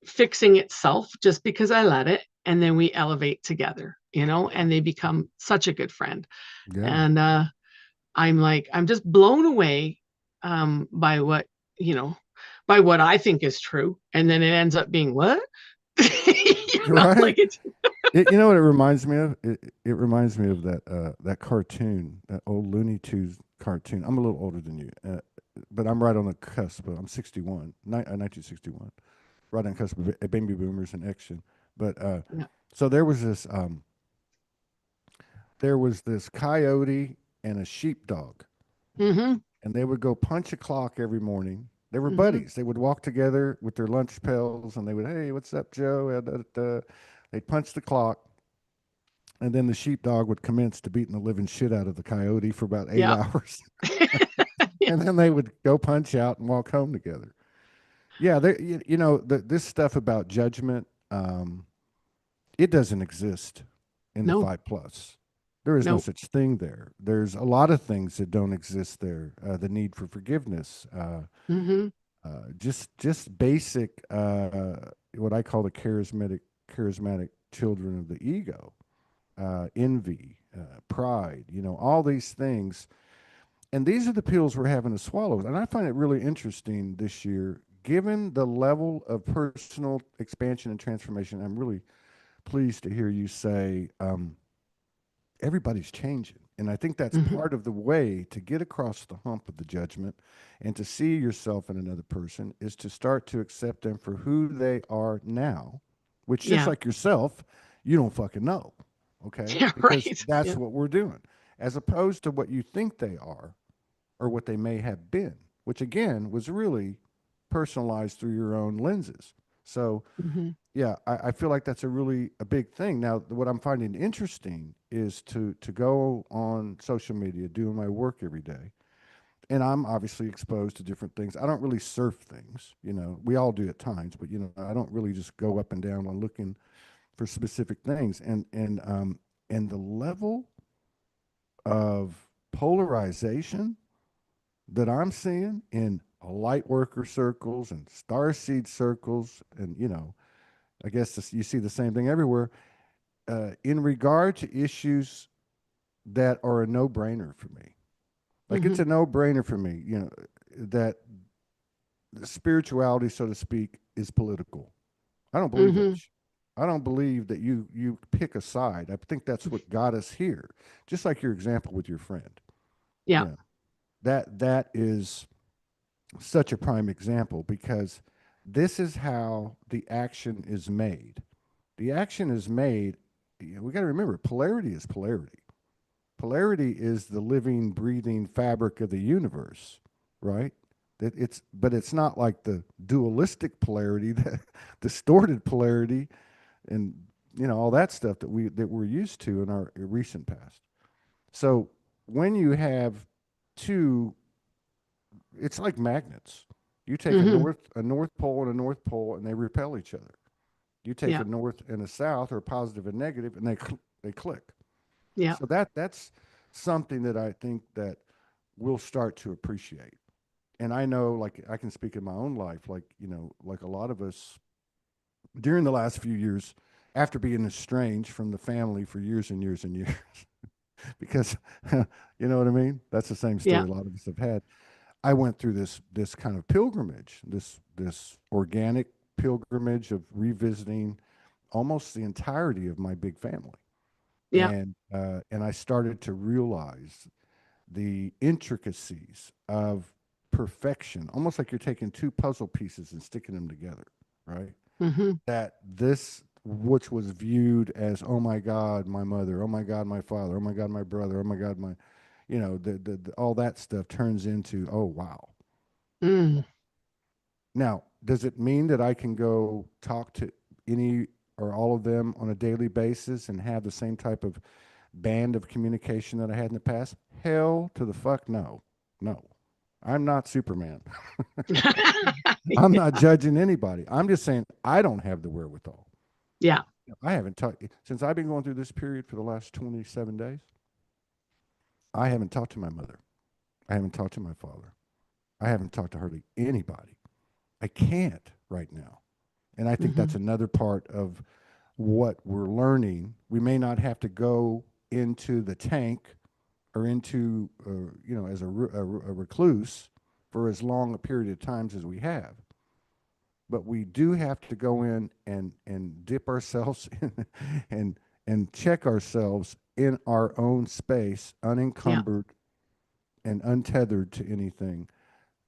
fixing itself just because I let it. And then we elevate together, and they become such a good friend. Yeah. And I'm just blown away by you know, by what I think is true. And then it ends up being what? Right. Like it's You know what it reminds me of? It reminds me of that cartoon, that old Looney Tunes cartoon. I'm a little older than you, but I'm right on the cusp. I'm 61, 1961, right on the cusp of baby boomers and action. But yeah. so there was this coyote and a sheepdog, Mm-hmm. and they would go punch a clock every morning. They were Mm-hmm. buddies. They would walk together with their lunch pails, and they would, hey, what's up, Joe? They'd punch the clock, and then the sheepdog would commence to beating the living shit out of the coyote for about eight Yeah. hours, and then they would go punch out and walk home together. Yeah, this stuff about judgment, it doesn't exist in the No, 5 plus. There is no no. such thing there. There's a lot of things that don't exist there. The need for forgiveness, Mm-hmm. just basic what I call the charismatic children of the ego, envy, pride, all these things. And these are the pills we're having to swallow. And I find it really interesting this year, given the level of personal expansion and transformation. I'm really pleased to hear you say everybody's changing. And I think that's Hmm. part of the way to get across the hump of the judgment and to see yourself in another person is to start to accept them for who they are now, which just Yeah. like yourself, you don't fucking know. Okay. Yeah. Because Right. that's Yeah. what we're doing, as opposed to what you think they are or what they may have been, which again was really personalized through your own lenses. So Hmm. yeah, I feel like that's a really a big thing. Now, what I'm finding interesting is to go on social media, doing my work every day, and I'm obviously exposed to different things. I don't really surf things, we all do at times, but I don't really just go up and down on looking for specific things, and the level of polarization that I'm seeing in light worker circles and star seed circles, and I guess you see the same thing everywhere in regard to issues that are a no-brainer for me. Like it's Hmm. a no-brainer for me, that spirituality, so to speak, is political. I don't believe that. Hmm. I don't believe that you pick a side. I think that's what got us here. Just like your example with your friend. Yeah. You know, that is such a prime example because this is how the action is made. The action is made. We got to remember, polarity is polarity. Polarity is the living, breathing fabric of the universe, right? But it's not like the dualistic polarity, the distorted polarity, and all that stuff that we're used to in our recent past. So when you have two, it's like magnets. You take Hmm. a north pole and a north pole, and they repel each other. You take Yeah. a north and a south, or positive and negative, and they click. Yeah. So that's something that I think that we'll start to appreciate. And I know, like I can speak in my own life, like like a lot of us during the last few years, after being estranged from the family for years and years and years, because you know what I mean. That's the same Yeah. story a lot of us have had. I went through this kind of pilgrimage, this organic pilgrimage of revisiting almost the entirety of my big family, Yeah. and I started to realize the intricacies of perfection, almost like you're taking two puzzle pieces and sticking them together, right? Hmm. That this, which was viewed as, oh my God, my mother, oh my God, my father, oh my God, my brother, oh my God, my, all that stuff turns into, oh wow. Mm. Now, does it mean that I can go talk to any or all of them on a daily basis and have the same type of band of communication that I had in the past? Hell to the fuck no. No. I'm not Superman. I'm not judging anybody. I'm just saying I don't have the wherewithal. Yeah. I haven't talked since I've been going through this period for the last 27 days. I haven't talked to my mother. I haven't talked to my father. I haven't talked to hardly anybody. I can't right now. And I think that's Hmm. another part of what we're learning. We may not have to go into the tank or into, as a recluse for as long a period of times as we have. But we do have to go in and dip ourselves in and check ourselves in our own space, Yeah. unencumbered and untethered to anything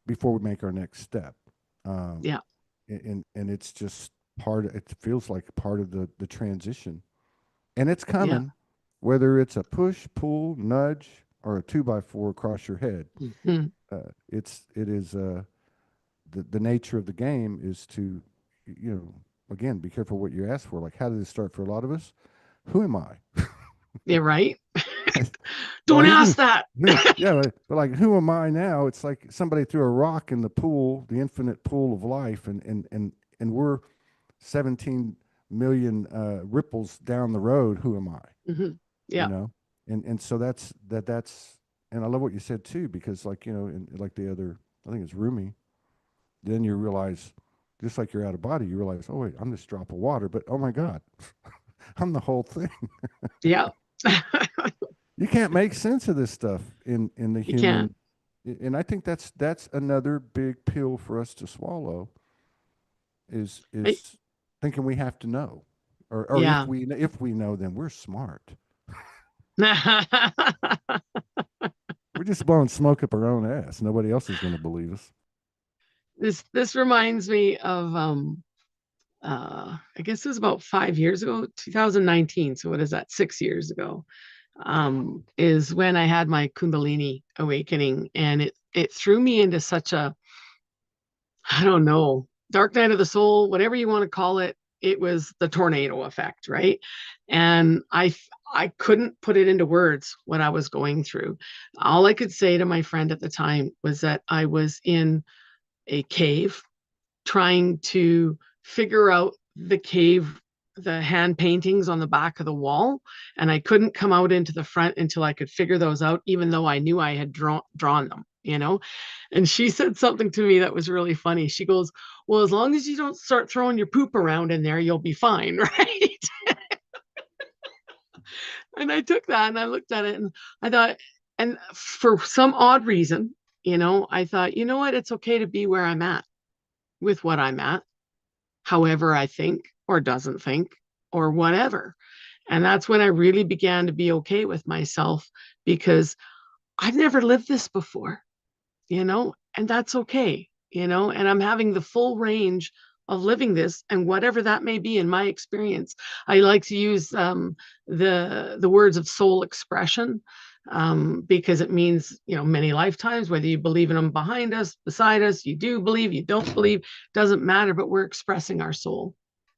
before we make our next step. Um, Yeah. and it's just part. It feels like part of the transition, and it's Yeah. coming, whether it's a push, pull, nudge, or a 2x4 across your head. Hmm. It is the nature of the game is to, again, be careful what you ask for. Like, how did it start for a lot of us? Who am I? Yeah. Right. Well, Don't ask that. yeah, but like, who am I now? It's like somebody threw a rock in the pool, the infinite pool of life, and we're 17 million ripples down the road. Who am I? Hmm. You Yeah. know, and so that's, and I love what you said too, because like, like the other, I think it's Rumi, then you realize, just like you're out of body, you realize, oh wait, I'm this drop of water, but oh my God, I'm the whole thing. Yeah. You can't make sense of this stuff in the You can't. human, and I think that's another big pill for us to swallow I- is thinking we have to know, or yeah. if we know, then we're smart. We're just blowing smoke up our own ass. Nobody else is going to believe us. This reminds me of I guess it was about 5 years ago, 2019. So what is that? 6 years ago, is when I had my Kundalini awakening, and it threw me into such a, I don't know, dark night of the soul, whatever you want to call it. It was the tornado effect, right? And I couldn't put it into words what I was going through. All I could say to my friend at the time was that I was in a cave trying to figure out the cave, the hand paintings on the back of the wall. And I couldn't come out into the front until I could figure those out, even though I knew I had drawn them, you know? And she said something to me that was really funny. She goes, well, as long as you don't start throwing your poop around in there, you'll be fine, right? And I took that and I looked at it and I thought, and for some odd reason, I thought, you know what? It's okay to be where I'm at with what I'm at, however I think or doesn't think or whatever. And that's when I really began to be okay with myself, because I've never lived this before, and that's okay, and I'm having the full range of living this and whatever that may be in my experience. I like to use the words of soul expression, because it means, many lifetimes, whether you believe in them behind us, beside us, you do believe, you don't believe, doesn't matter, but we're expressing our soul,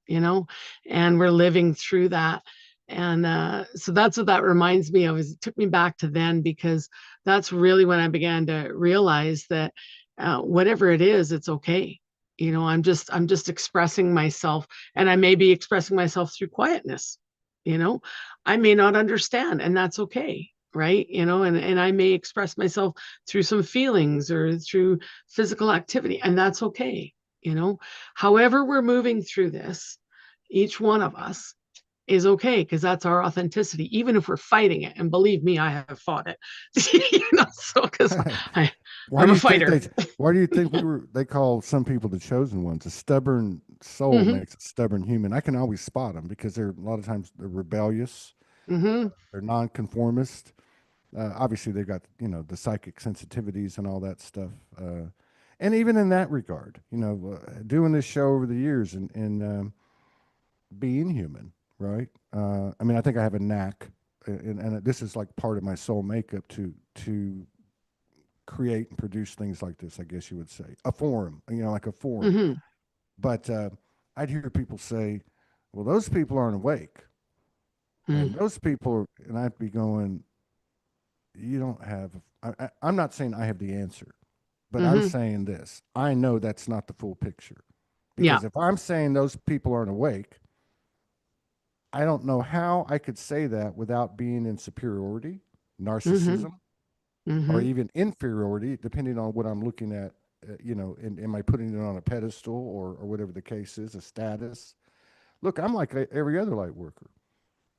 you know, and we're living through that. And so that's what that reminds me of, is it took me back to then, because that's really when I began to realize that whatever it is, it's okay. I'm just expressing myself, and I may be expressing myself through quietness. You know, I may not understand, and that's okay, right? And I may express myself through some feelings or through physical activity, and that's okay. However we're moving through this, each one of us is okay, because that's our authenticity, even if we're fighting it. And believe me, I have fought it. So because Why I'm do a you think fighter. they? Why do you think they call some people the chosen ones? A stubborn soul Hmm. makes a stubborn human. I can always spot them because they're a lot of times they're rebellious, Hmm. they're nonconformist. Obviously, they've got the psychic sensitivities and all that stuff. And even in that regard, doing this show over the years and being human, right? I mean, I think I have a knack, and this is like part of my soul makeup to create and produce things like this. I guess you would say a forum, like a forum. Hmm. But I'd hear people say, "Well, those people aren't awake," and those people, and I'd be going, "You don't have." I'm not saying I have the answer, but I'm Hmm. saying this: I know that's not the full picture, Yeah. because if I'm saying those people aren't awake, I don't know how I could say that without being in superiority, Hmm. narcissism, or Hmm. even inferiority, depending on what I'm looking at. And am I putting it on a pedestal or whatever the case is, a status? Look, I'm like every other light worker.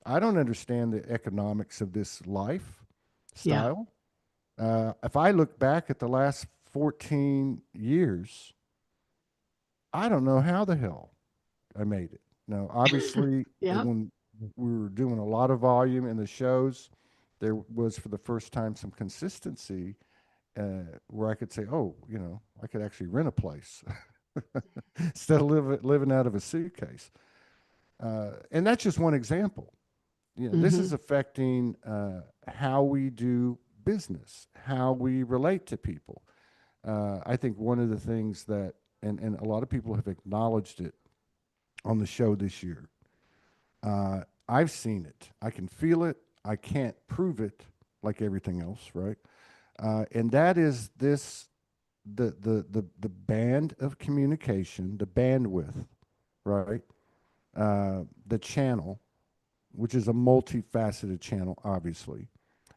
I don't understand the economics of this life Yeah. style. If I look back at the last 14 years, I don't know how the hell I made it. Now, obviously, Yeah. when we were doing a lot of volume in the shows, there was for the first time some consistency where I could say, oh, I could actually rent a place instead of living out of a suitcase. And that's just one example. This Hmm. is affecting how we do business, how we relate to people. I think one of the things that, and a lot of people have acknowledged it on the show this year. I've seen it. I can feel it. I can't prove it like everything else, right? And that is this the band of communication, the bandwidth, right? The channel, which is a multifaceted channel, obviously.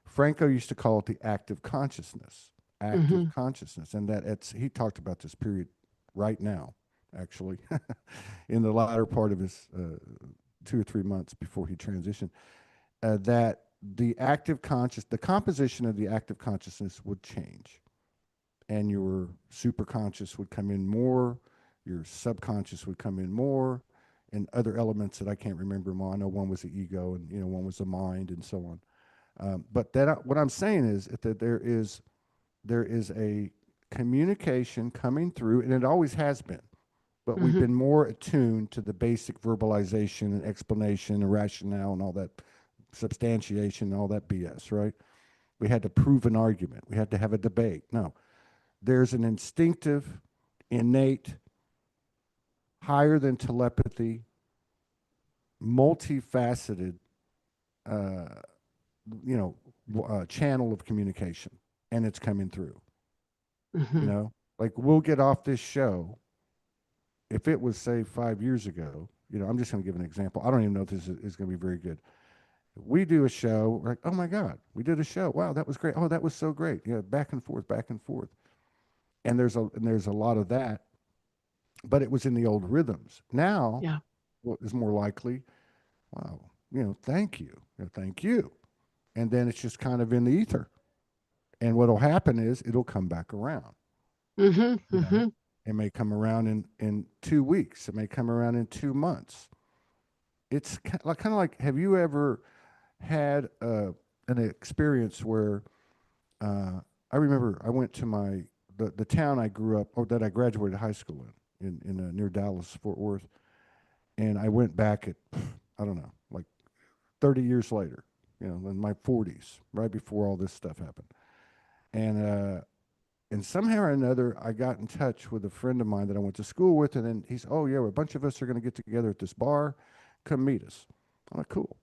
Franco used to call it the active consciousness, Hmm. and that he talked about this period right now, actually, in the latter part of his 2 or 3 months before he transitioned, that the composition of the active consciousness would change, and your superconscious would come in more, your subconscious would come in more, and other elements that I can't remember them all. I know one was the ego, and one was the mind, and so on. But what I'm saying is that there is a communication coming through, and it always has been. But we've Hmm. been more attuned to the basic verbalization and explanation and rationale and all that substantiation and all that BS, right? We had to prove an argument. We had to have a debate. No, there's an instinctive, innate, higher than telepathy, multifaceted, uh, channel of communication, and it's coming through. Hmm. Like we'll get off this show if it was say 5 years ago. I'm just going to give an example. I don't even know if this is going to be very good. We do a show, we're like, oh my God, we did a show. Wow, that was great. Oh, that was so great. Yeah, back and forth, back and forth. And there's a lot of that, but it was in the old rhythms. Now, Yeah. what is more likely? Wow, thank you, thank you, and then it's just kind of in the ether. And what'll happen is it'll come back around. Hmm. You know, Hmm. it may come around in 2 weeks. It may come around in 2 months. It's kind of like, have you ever had an experience where I remember I went to the town I grew up, or that I graduated high school in near Dallas, Fort Worth, and I went back at I don't know, like 30 years later, in my 40s, right before all this stuff happened, and somehow or another I got in touch with a friend of mine that I went to school with, and then he's, oh yeah, a bunch of us are going to get together at this bar, come meet us. I'm like, cool.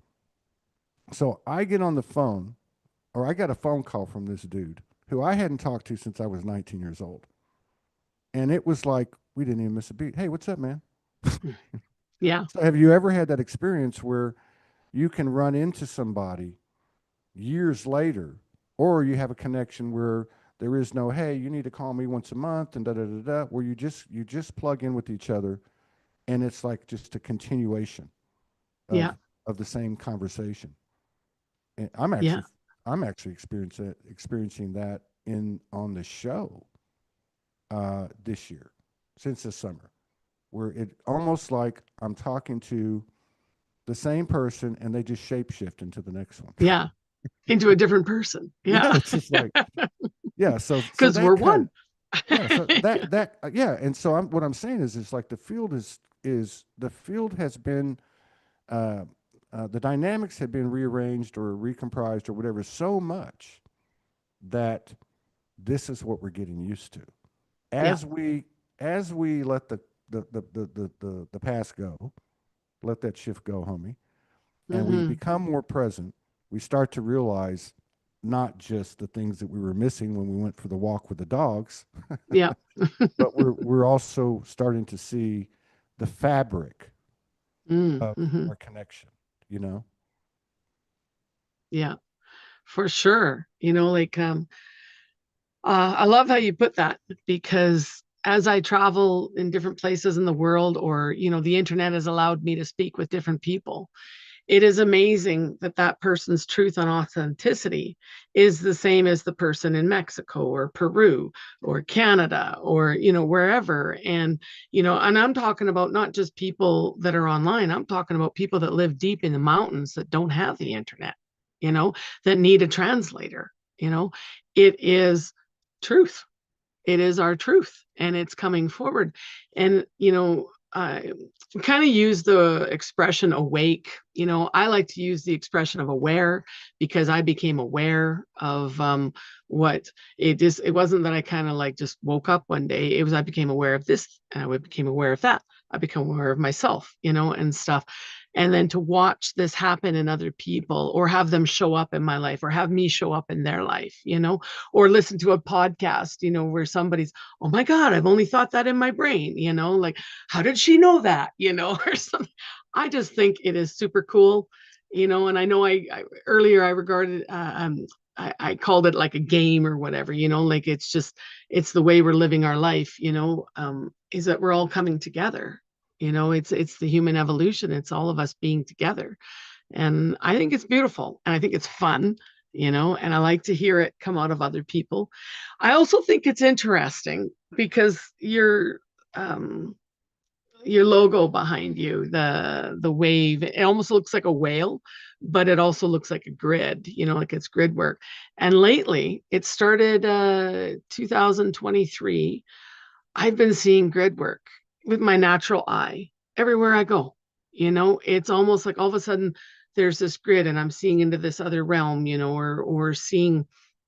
So I get on the phone, or I got a phone call from this dude who I hadn't talked to since I was 19 years old. And it was like, we didn't even miss a beat. Hey, what's up, man? Yeah. So, have you ever had that experience where you can run into somebody years later, or you have a connection where there is no, hey, you need to call me once a month and da da da da, where you just plug in with each other, and it's like just a continuation Yeah. of the same conversation. And I'm Yeah. actually I'm actually experiencing that in on the show this year, since this summer, where it almost like I'm talking to the same person and they just shapeshift into the next one. Yeah. Into a different person. Yeah, Yeah. it's just like, yeah. So Because we're that kind of, one. yeah. So yeah. And so what I'm saying is like the field has been uh, the dynamics have been rearranged or recomprised or whatever so much that this is what we're getting used to. Yeah. As we let the past go, let that shift go, homie, and we Hmm. become more present, we start to realize not just the things that we were missing when we went for the walk with the dogs, Yeah. but we're also starting to see the fabric of Mm-hmm. our connection, you know? Yeah, for sure. I love how you put that because as I travel in different places in the world, or, the internet has allowed me to speak with different people. It is amazing that that person's truth and authenticity is the same as the person in Mexico or Peru or Canada or, wherever. And I'm talking about not just people that are online. I'm talking about people that live deep in the mountains that don't have the internet, you know, that need a translator. You know, it is truth. It is our truth, and it's coming forward. And I kind of use the expression awake. I like to use the expression of aware because I became aware of what it wasn't that I kind of like just woke up one day. It was I became aware of this and I became aware of that. I become aware of myself, and stuff. And then to watch this happen in other people, or have them show up in my life, or have me show up in their life, or listen to a podcast, where somebody's, oh my God, I've only thought that in my brain, like, how did she know that, or something. I just think it is super cool, and I know I earlier I regarded, I called it like a game or whatever, like it's the way we're living our life, is that we're all coming together. It's the human evolution. It's all of us being together. And I think it's beautiful and I think it's fun, and I like to hear it come out of other people. I also think it's interesting because um your logo behind you, the wave, it almost looks like a whale, but it also looks like a grid, like it's grid work. And lately, it started 2023. I've been seeing grid work with my natural eye everywhere I go. It's almost like all of a sudden there's this grid and I'm seeing into this other realm, or seeing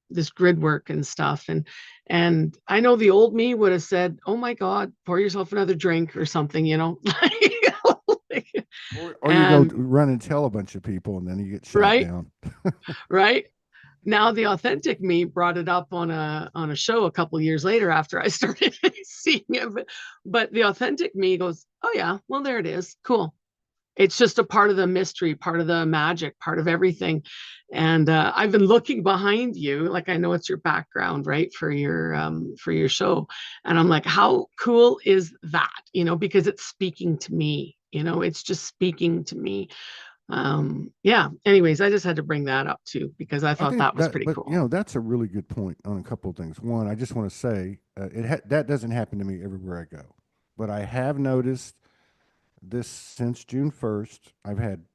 this grid work and stuff. And I know the old me would have said, "Oh my God, pour yourself another drink or something," Or you go and run and tell a bunch of people, and then you get shot right, down. right. Now the authentic me brought it up on a show a couple years later after I started seeing it. But the authentic me goes, "Oh yeah, well there it is. Cool. It's just a part of the mystery, part of the magic, part of everything." And I've been looking behind you, like I know it's your background, right, for your show, and I'm like, how cool is that? Because it's speaking to me. It's just speaking to me. Yeah. Anyways, I just had to bring that up too because I I thought think that was that, pretty but cool. that's a really good point on a couple of things. One, I just want to say that doesn't happen to me everywhere I go, but I have noticed this since June 1st. I've had,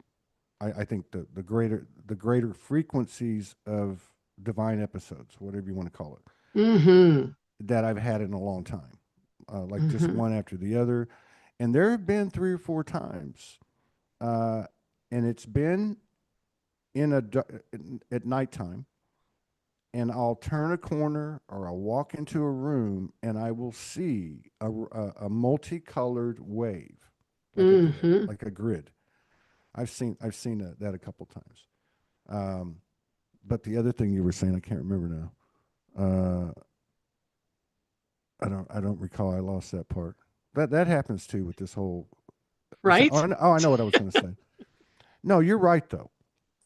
I think the greater frequencies of divine episodes, whatever you want to call it, Mm-hmm. that I've had in a long time, like just Mm-hmm. one after the other, and there have been 3 or 4 times, uh, and it's been in at nighttime, and I'll turn a corner or I'll walk into a room and I will see a multicolored wave, Mm-hmm. like a grid. I've seen that a couple times. Um, but the other thing you were saying, I can't remember now. I don't recall. I lost that part. That happens too with this whole. Right? I know what I was going to say. No, you're right though.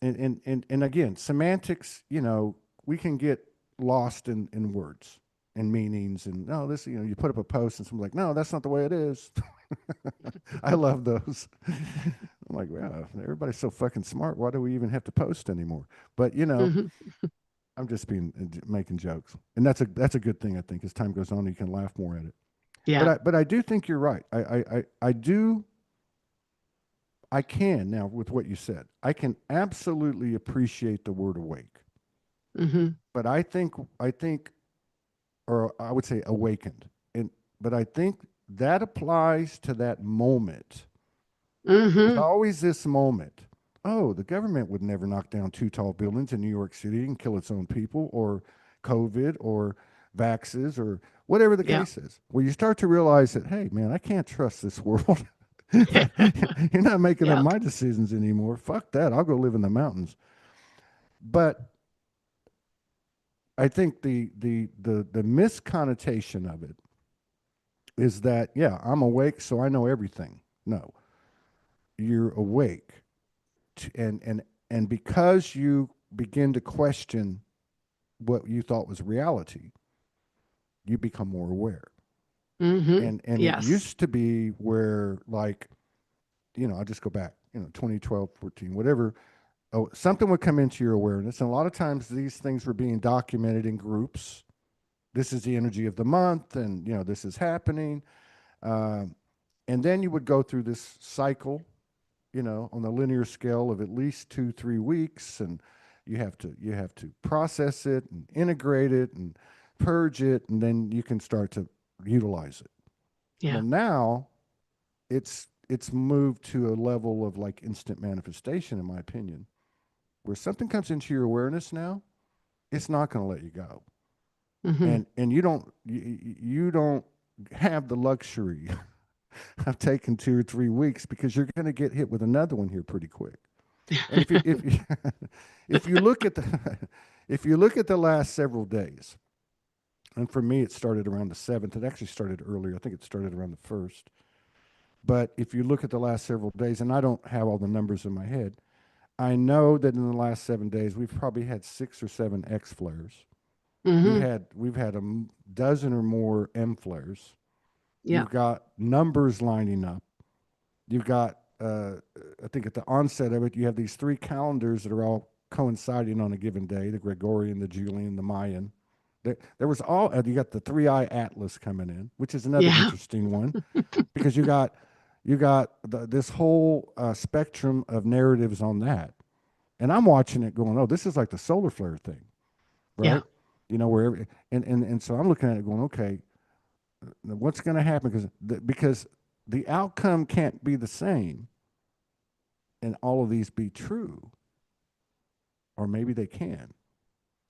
And again, semantics, we can get lost in words and meanings. And no, this, you put up a post and someone's like, no, that's not the way it is. I love those. I'm like, wow, everybody's so fucking smart. Why do we even have to post anymore? But Mm-hmm. I'm just making jokes, and that's a good thing. I think as time goes on, you can laugh more at it. But Yeah. I do think you're right. I do. I can now with what you said. I can absolutely appreciate the word awake. Mm-hmm. But I think, or I would say awakened. And but I think that applies to that moment. There's Mm-hmm. always this moment. Oh, the government would never knock down 2 tall buildings in New York City and kill its own people, or COVID, or vaxes, or whatever the Yeah. case is. Well, you start to realize that, hey, man, I can't trust this world. You're not making up Yeah. my decisions anymore. Fuck that. I'll go live in the mountains. But I think the misconnotation of it is that, yeah, I'm awake, so I know everything. No, you're awake, and because you begin to question what you thought was reality, you become more aware. Mm-hmm. And it Yes. used to be where, like, I'll just go back, 2012, 14, whatever. Oh, something would come into your awareness, and a lot of times these things were being documented in groups. This is the energy of the month, and this is happening. Um, and then you would go through this cycle, on the linear scale of at least 2, 3 weeks, and you have to process it and integrate it and purge it, and then you can start to utilize it. Well, Yeah. now it's moved to a level of like instant manifestation, in my opinion, where something comes into your awareness now, it's not going to let you go, Mm-hmm. and you don't have the luxury of taking 2 or 3 weeks, because you're going to get hit with another one here pretty quick. And if you if you look at the if you look at the last several days, and for me it started around the 7th. It actually started earlier. I think it started around the 1st. But if you look at the last several days, and I don't have all the numbers in my head, I know that in the last 7 days we've probably had 6 or 7 X flares. Mm-hmm. We've had a dozen or more M flares. Yeah. You've got numbers lining up. You've got, I think at the onset of it, you have these three calendars that are all coinciding on a given day: the Gregorian, the Julian, the Mayan. There was all, you got the three-eye atlas coming in, which is another Yeah. interesting one because this whole spectrum of narratives on that. And I'm watching it going, oh, this is like the solar flare thing, Yeah. right? You know, wherever, and so I'm looking at it going, okay, what's going to happen? Because the outcome can't be the same and all of these be true, or maybe they can.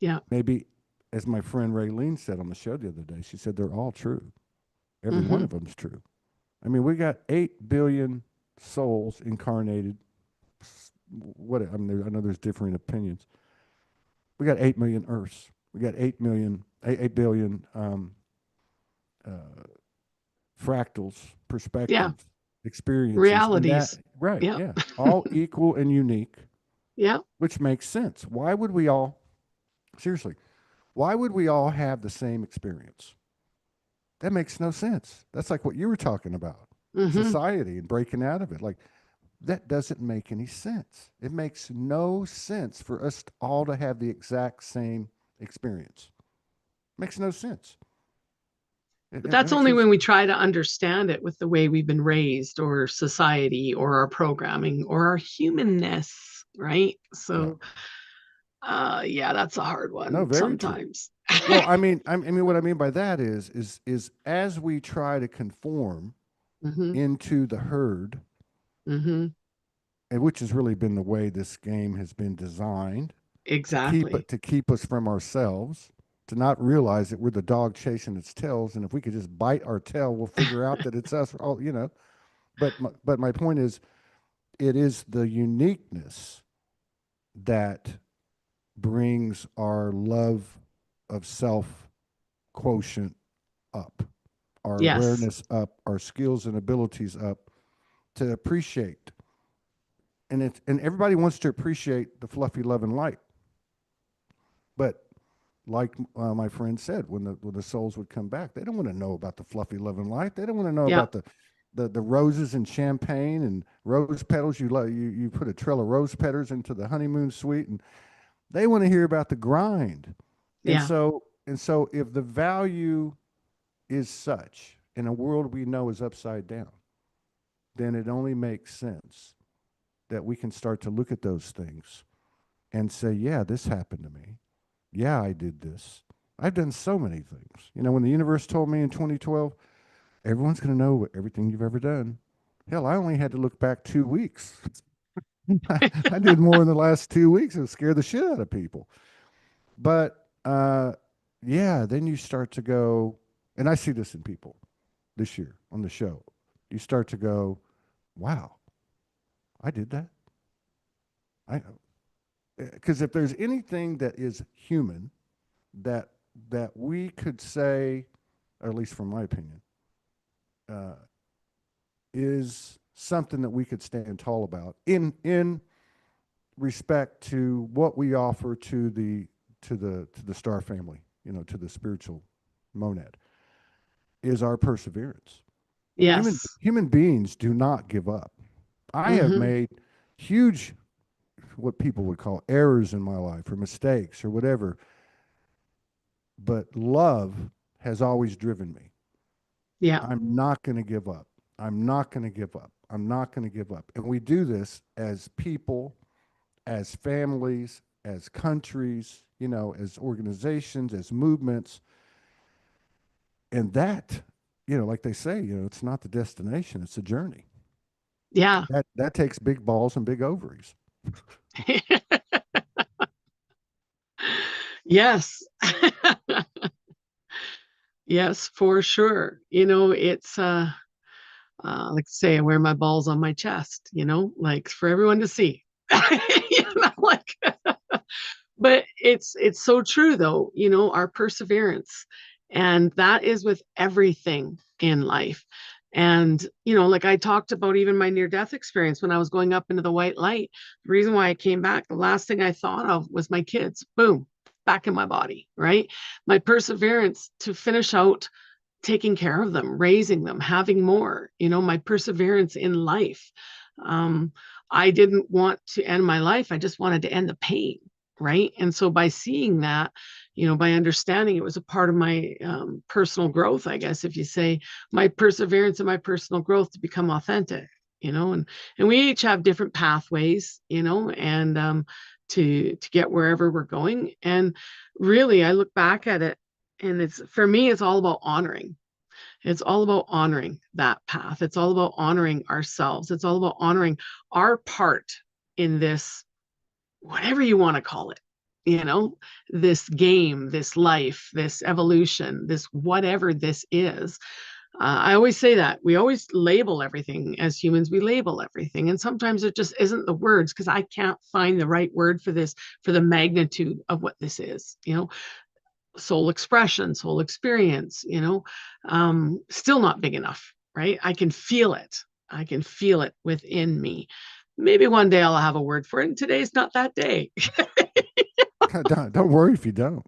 Yeah. Maybe, as my friend Raylene said on the show the other day, she said they're all true. Every one Hmm. of them's true. I mean, we got 8 billion souls incarnated. What I mean, I know there's differing opinions. We got 8 million Earths. We got 8 million, 8 billion uh, fractals, Yeah. perspectives, experiences, and that Realities. right, Yeah. yeah, all equal and unique, Yeah. which makes sense. Why would we all seriously? Why would we all have the same experience? That makes no sense. That's like what you were talking about, Hmm. society and breaking out of it. Like that doesn't make any sense. It makes no sense for us all to have the exact same experience. Makes no sense. But It that's makes only no when we sense. try to understand it with the way we've been raised, or society, or our programming, or our humanness, right? Yeah. So, yeah, that's a hard No, one very true. sometimes. Well, I mean, what I mean by that is as we try to conform Hmm. into the herd, Hmm. and which has really been the way this game has been designed to keep Exactly. it to keep us from ourselves, to not realize that we're the dog chasing its tails, and if we could just bite our tail, we'll figure out that it's us. Oh, you know. But my point is, it is the uniqueness that brings our love of self quotient up, our Yes. awareness up, our skills and abilities up to appreciate. And everybody wants to appreciate the fluffy love and light, but like my friend said, when the souls would come back, they don't want to know about the fluffy love and light. They don't want to know Yeah. about the roses and champagne and rose petals. You put a trail of rose petals into the honeymoon suite, and they want to hear about the grind. And Yeah. so if the value is such in a world we know is upside down, then it only makes sense that we can start to look at those things and say, yeah, this happened to me. Yeah, I did this. I've done so many things. You know, when the universe told me in 2012, everyone's going to know everything you've ever done. Hell, I only had to look back 2 weeks. I did more in the last 2 weeks. It scared the shit out of people. But yeah, then you start to go, and I see this in people this year on the show. You start to go, wow, I did that. I Because if there's anything that is human that we could say, or at least from my opinion, uh, is something that we could stand tall about in respect to what we offer to the star family, you know, to the spiritual monad, is our perseverance. Yes. Human beings do not give up. I have Hmm. made huge, what people would call errors in my life or mistakes or whatever, but love has always driven me. Yeah. I'm not going to give up. I'm not going to give up. I'm not going to give up. And we do this as people, as families, as countries, you know, as organizations, as movements. And that, you know, like they say, you know, it's not the destination, it's a journey. Yeah. That takes big balls and big ovaries. Yes. Yes, for sure. It's like I say, I wear my balls on my chest, like for everyone to see. Like, but it's so true though, our perseverance. And that is with everything in life. And, like I talked about even my near death experience when I was going up into the white light, the reason why I came back, the last thing I thought of was my kids. Boom, back in my body, right? My perseverance to finish out taking care of them, raising them, having more, my perseverance in life. Um, I didn't want to end my life. I just wanted to end the pain. Right. And so by seeing that, by understanding it was a part of my personal growth, I guess, if you say my perseverance and my personal growth to become authentic, and we each have different pathways, and to get wherever we're going. And really, I look back at it, and it's for me, it's all about honoring. It's all about honoring that path. It's all about honoring ourselves. It's all about honoring our part in this, whatever you want to call it, this game, this life, this evolution, this whatever this is. I always say that we always label everything as humans, we label everything. And sometimes it just isn't the words because I can't find the right word for this, for the magnitude of what this is, soul expression, soul experience, still not big enough, right? I can feel it. I can feel it within me. Maybe one day I'll have a word for it. And today's not that day, Don't worry if you don't.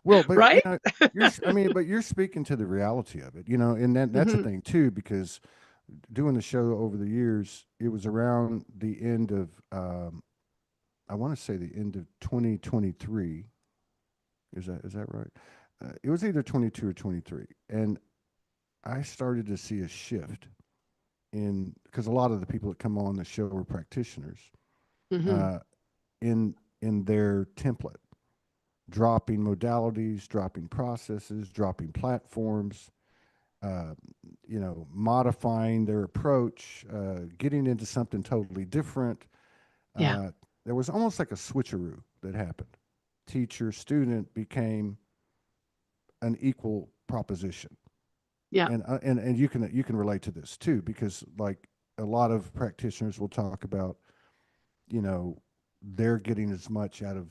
Well, but right? I mean, but you're speaking to the reality of it, and that's the Hmm. thing too, because doing the show over the years, it was around the end of, I want to say the end of 2023. Is that right? It was either 22 or 23, and I started to see a shift in, because a lot of the people that come on the show are practitioners, Hmm. uh, in their template, dropping modalities, dropping processes, dropping platforms, uh, modifying their approach, getting into something totally different. Yeah. Uh, there was almost like a switcheroo that happened. Teacher student became an equal proposition, Yeah. and you can relate to this too, because like a lot of practitioners will talk about, you know they're getting as much out of,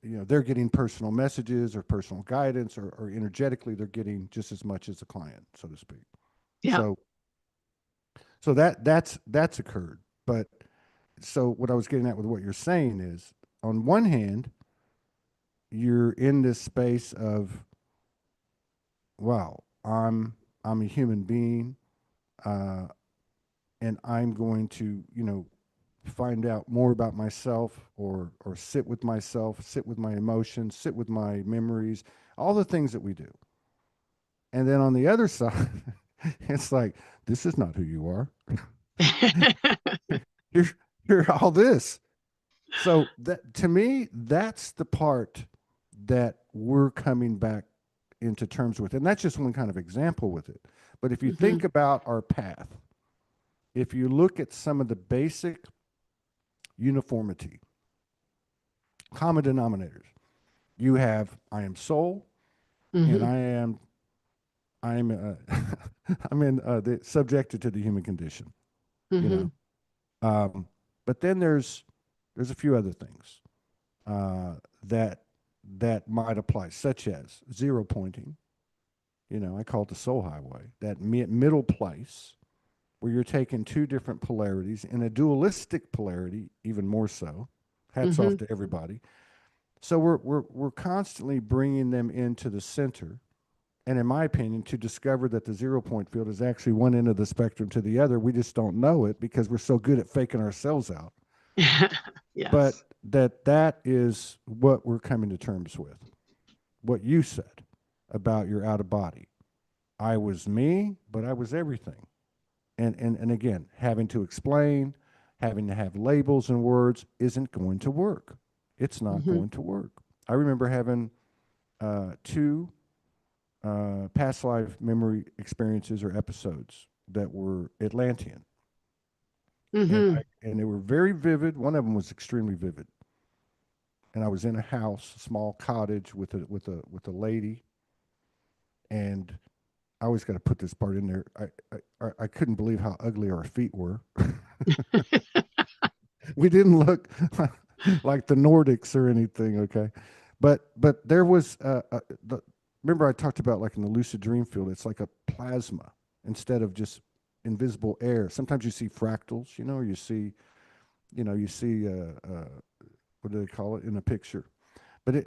they're getting personal messages or personal guidance, or energetically they're getting just as much as the client, so to speak. Yeah. So so that's occurred. But so what I was getting at with what you're saying is, on one hand, you're in this space of, wow, I'm a human being, uh, and I'm going to, find out more about myself, or sit with myself, sit with my emotions, sit with my memories, all the things that we do. And then on the other side, it's like, this is not who you are. you're you're all this. So that, to me, that's the part that we're coming back into terms with. And that's just one kind of example with it. But if you Hmm. think about our path, if you look at some of the basic uniformity, common denominators, you have, I am soul, and Hmm. I'm I'm in the subjected to the human condition, you Hmm. know. Um, but then there's a few other things, uh, that that might apply, such as zero pointing. I call it the soul highway. That middle place where you're taking two different polarities, in a dualistic polarity, even more so. Hats Hmm. off to everybody. So we're constantly bringing them into the center, and in my opinion, to discover that the 0 point field is actually one end of the spectrum to the other. We just don't know it because we're so good at faking ourselves out. But Yes. that is what we're coming to terms with. What you said about your out of body. I was me, but I was everything. And again, having to explain, having to have labels and words isn't going to work. It's not Hmm. going to work. I remember having two past life memory experiences or episodes that were Atlantean, Hmm. and they were very vivid. One of them was extremely vivid, and I was in a house, a small cottage, with a lady, and I always got to put this part in there. I couldn't believe how ugly our feet were. We didn't look like the Nordics or anything, okay? But there was, remember I talked about, like in the lucid dream field, it's like a plasma instead of just invisible air. Sometimes you see fractals, or you see what do they call it in a picture? But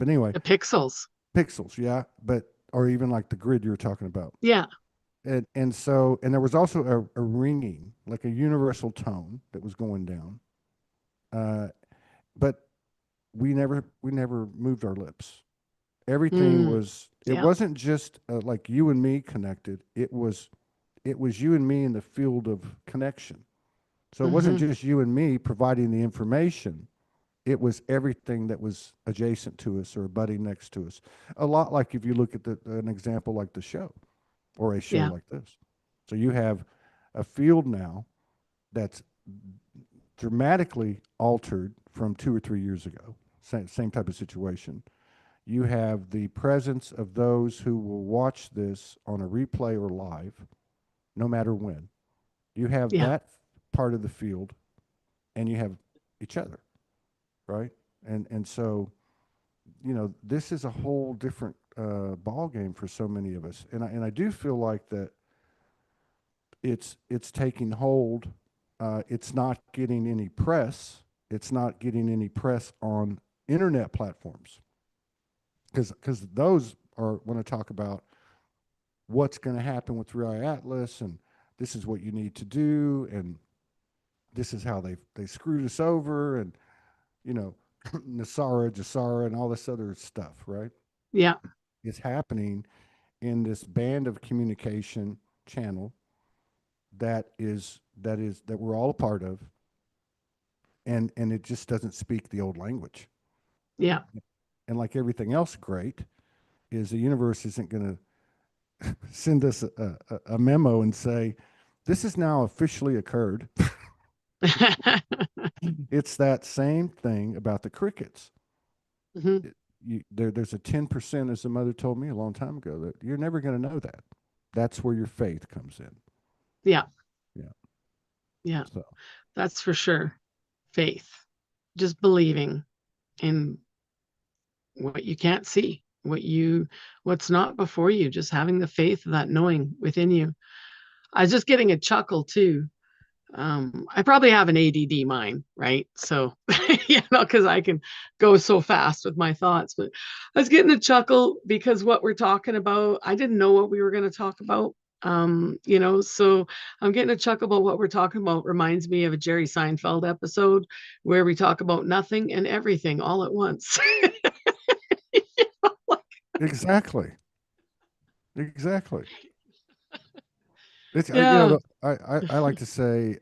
anyway, The pixels. pixels, yeah. But or even like the grid you were talking about. Yeah. And so, and there was also a ringing, like a universal tone that was going down. Uh, but we never moved our lips. Everything Mm, was, it yeah. wasn't just like you and me connected. It was you and me in the field of connection. So it wasn't Hmm. just you and me providing the information. It was everything that was adjacent to us or abutting next to us. A lot like if you look at an example like the show or a show Yeah. like this. So you have a field now that's dramatically altered from 2 or 3 years ago. Same type of situation. You have the presence of those who will watch this on a replay or live, no matter when. You have Yeah. that part of the field, and you have each other, right? And so, this is a whole different ball game for so many of us, and I do feel like that it's taking hold. It's not getting any press. It's not getting any press on internet platforms because those are want to talk about what's going to happen with Rye Atlas, and this is what you need to do, and this is how they screwed us over, and you know Nasara, Jasara, and all this other stuff, right? Yeah. It's happening in this band of communication channel that we're all a part of, and it just doesn't speak the old language. Yeah. And like everything else great, is the universe isn't going to send us a memo and say, this has now officially occurred. It's that same thing about the crickets. Hmm. There's a 10%, as the mother told me a long time ago, that you're never going to know that. That's where your faith comes in. Yeah. Yeah. Yeah. So, That's for sure. Faith. Just believing in what you can't see, what's not before you, just having the faith of that knowing within you. I was just getting a chuckle too. I probably have an ADD mind, right? So, because I can go so fast with my thoughts. But I was getting a chuckle because what we're talking about, I didn't know what we were going to talk about. So I'm getting a chuckle about what we're talking about. Reminds me of a Jerry Seinfeld episode where we talk about nothing and everything all at once. exactly. Exactly. It's, Yeah, I like to say,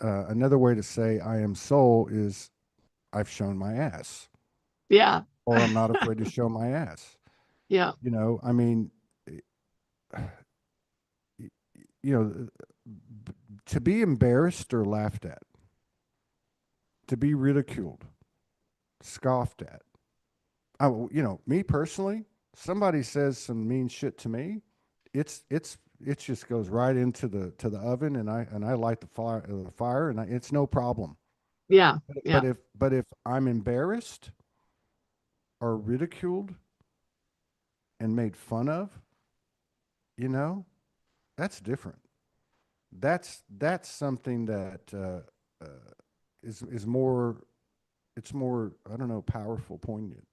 another way to say I am soul is I've shown my ass, yeah, or I'm not afraid to show my ass. yeah, I mean, you know, to be embarrassed or laughed at, to be ridiculed, scoffed at. Me personally, somebody says some mean shit to me, it just goes right into the oven, and I light the fire, and it's no problem. yeah, But yeah, if I'm embarrassed or ridiculed and made fun of, you know, that's different. That's something that is more. It's more, I don't know, powerful, poignant,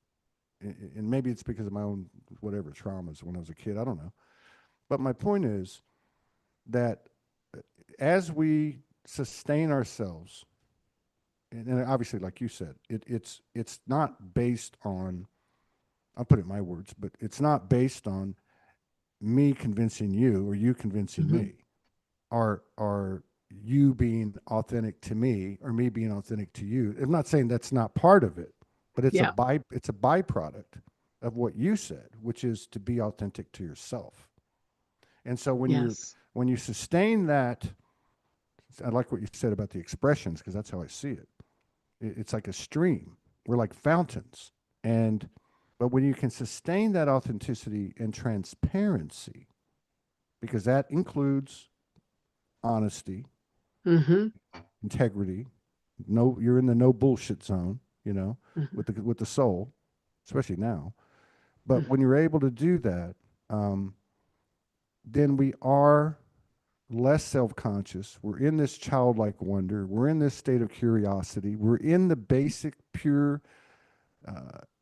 and maybe it's because of my own whatever traumas when I was a kid. I don't know, but my point is that as we sustain ourselves, and obviously, like you said, it's not based on. I'll put it in my words, but it's not based on me convincing you or you convincing hmm, me, or you being authentic to me or me being authentic to you. I'm not saying that's not part of it, but yeah, it's a byproduct of what you said, which is to be authentic to yourself. And so yes, when you sustain that, I like what you said about the expressions because that's how I see it. It's like a stream. We're like fountains. And but when you can sustain that authenticity and transparency, because that includes honesty, hmm, integrity. No, you're in the no bullshit zone, hmm, with the soul, especially now. But when you're able to do that, um, then we are less self-conscious. We're in this childlike wonder. We're in this state of curiosity. We're in the basic, pure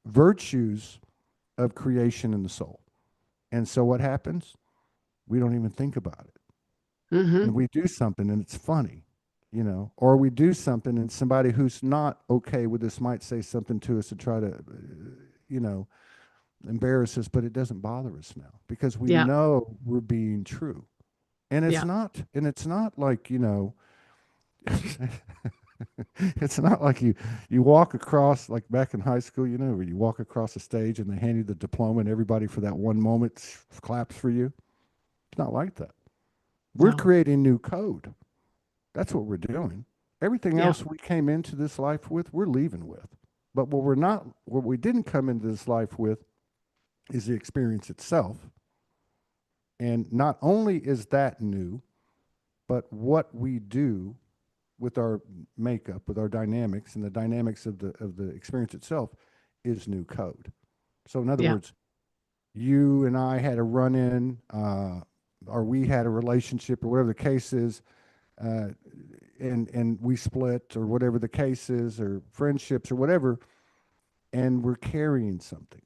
virtues of creation in the soul. And so what happens? We don't even think about it. Mm-hmm. And we do something and it's funny, or we do something and somebody who's not okay with this might say something to us to try to, you know, embarrass us, but it doesn't bother us now because we Yeah. know we're being true. Yeah. And it's not like, it's not like you walk across like back in high school, where you walk across the stage and they hand you the diploma and everybody for that one moment claps for you. It's not like that. We're No. creating new code. That's what we're doing. Everything Yeah. else we came into this life with, we're leaving with. But what we didn't come into this life with is the experience itself. And not only is that new, but what we do with our makeup, with our dynamics, and the dynamics of the experience itself is new code. So, in other Yeah. words, you and I had a run in, or we had a relationship, or whatever the case is, uh, and we split, or whatever the case is, or friendships, or whatever, and we're carrying something,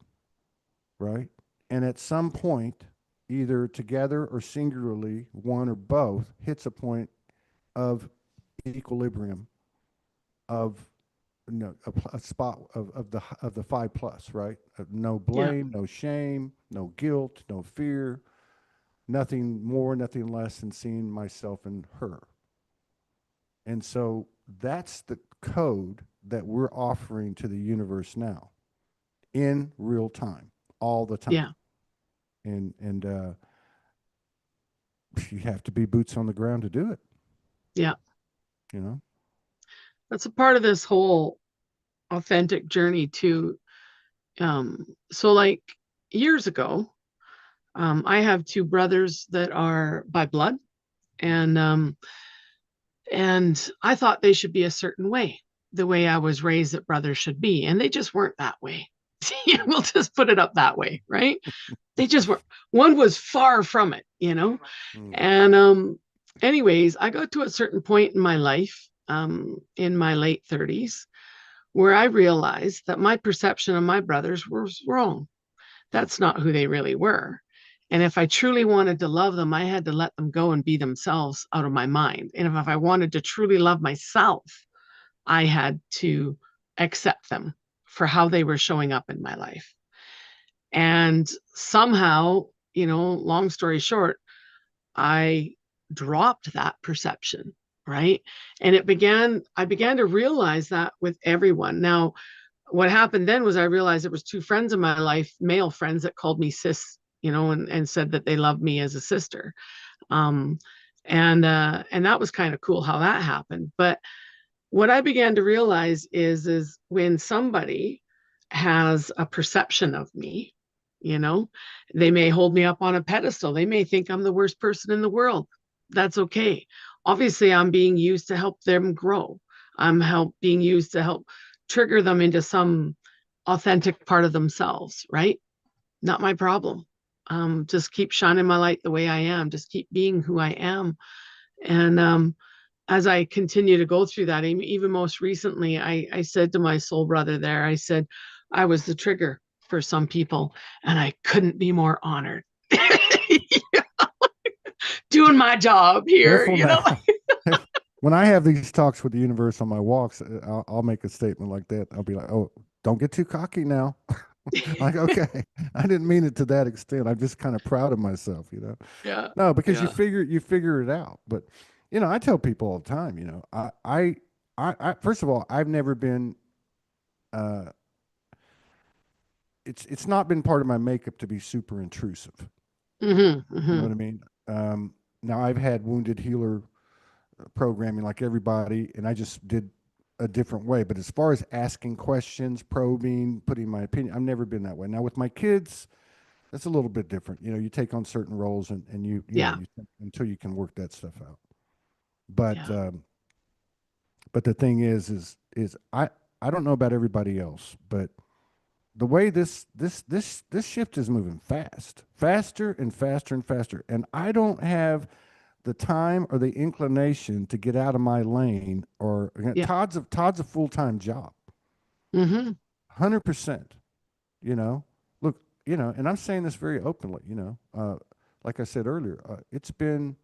right? And at some point, either together or singularly, one or both hits a point of equilibrium, of a spot of the 5 plus, right? No Yeah. blame, no shame, no guilt, no fear, nothing more, nothing less than seeing myself in her. And so that's the code that we're offering to the universe now in real time, all the Yeah. time. And you have to be boots on the ground to do it, Yeah. you know? That's a part of this whole authentic journey too. So like years ago, I have two brothers that are by blood, and I thought they should be a certain way, the way I was raised that brothers should be, and they just weren't that way. We'll just put it up that way, right? They just were. One was far from it. Mm. And anyways, I got to a certain point in my life, in my late 30s, where I realized that my perception of my brothers was wrong. That's not who they really were. And if I truly wanted to love them, I had to let them go and be themselves out of my mind. And if I wanted to truly love myself, I had to accept them for how they were showing up in my life. And somehow, long story short, I dropped that perception, right? And I began to realize that with everyone. Now, what happened then was I realized there was two friends in my life, male friends, that called me sis, and said that they loved me as a sister. Um, and that was kind of cool how that happened. But what I began to realize is when somebody has a perception of me, you know, they may hold me up on a pedestal. They may think I'm the worst person in the world. That's okay. Obviously, I'm being used to help them grow. Being used to help trigger them into some authentic part of themselves, right? Not my problem. Just keep shining my light the way I am. Just keep being who I am. And as I continue to go through that, even most recently, I said to my soul brother there, I said, I was the trigger for some people, and I couldn't be more honored. Doing my job here, Careful now. When I have these talks with the universe on my walks, I'll make a statement like that. I'll be like, "Oh, don't get too cocky now." Like, okay, I didn't mean it to that extent. I'm just kind of proud of myself. Yeah, No, because yeah. you figure it out. But I tell people all the time. I first of all, I've never been. Uh, it's not been part of my makeup to be super intrusive. Mm-hmm, You know mm-hmm. what I mean? Now I've had wounded healer programming like everybody, and I just did a different way. But as far as asking questions, probing, putting my opinion, I've never been that way. Now with my kids, that's a little bit different. You take on certain roles, and Yeah, until you can work that stuff out. But yeah. but the thing is I don't know about everybody else, but the way this shift is moving faster and faster and faster, and I don't have the time or the inclination to get out of my lane. Or Yeah. Todd's a full-time job, Mm-hmm. 100%. Look, and I'm saying this very openly, like I said earlier, it's been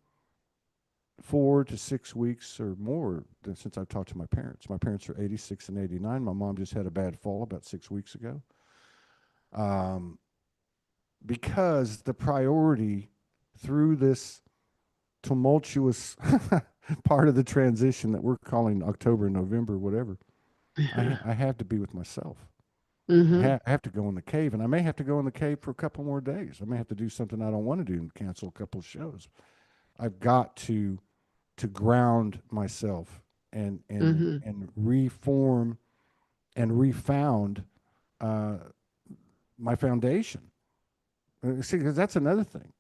4 to 6 weeks or more since I've talked to my parents. My parents are 86 and 89. My mom just had a bad fall about 6 weeks ago. Um, because the priority through this tumultuous part of the transition that we're calling October, November, whatever, I have to be with myself. Mm-hmm. I have to go in the cave, and I may have to go in the cave for a couple more days. I may have to do something I don't want to do and cancel a couple of shows. I've got to ground myself Mm-hmm. and reform and refound uh, my foundation. See, because that's another thing.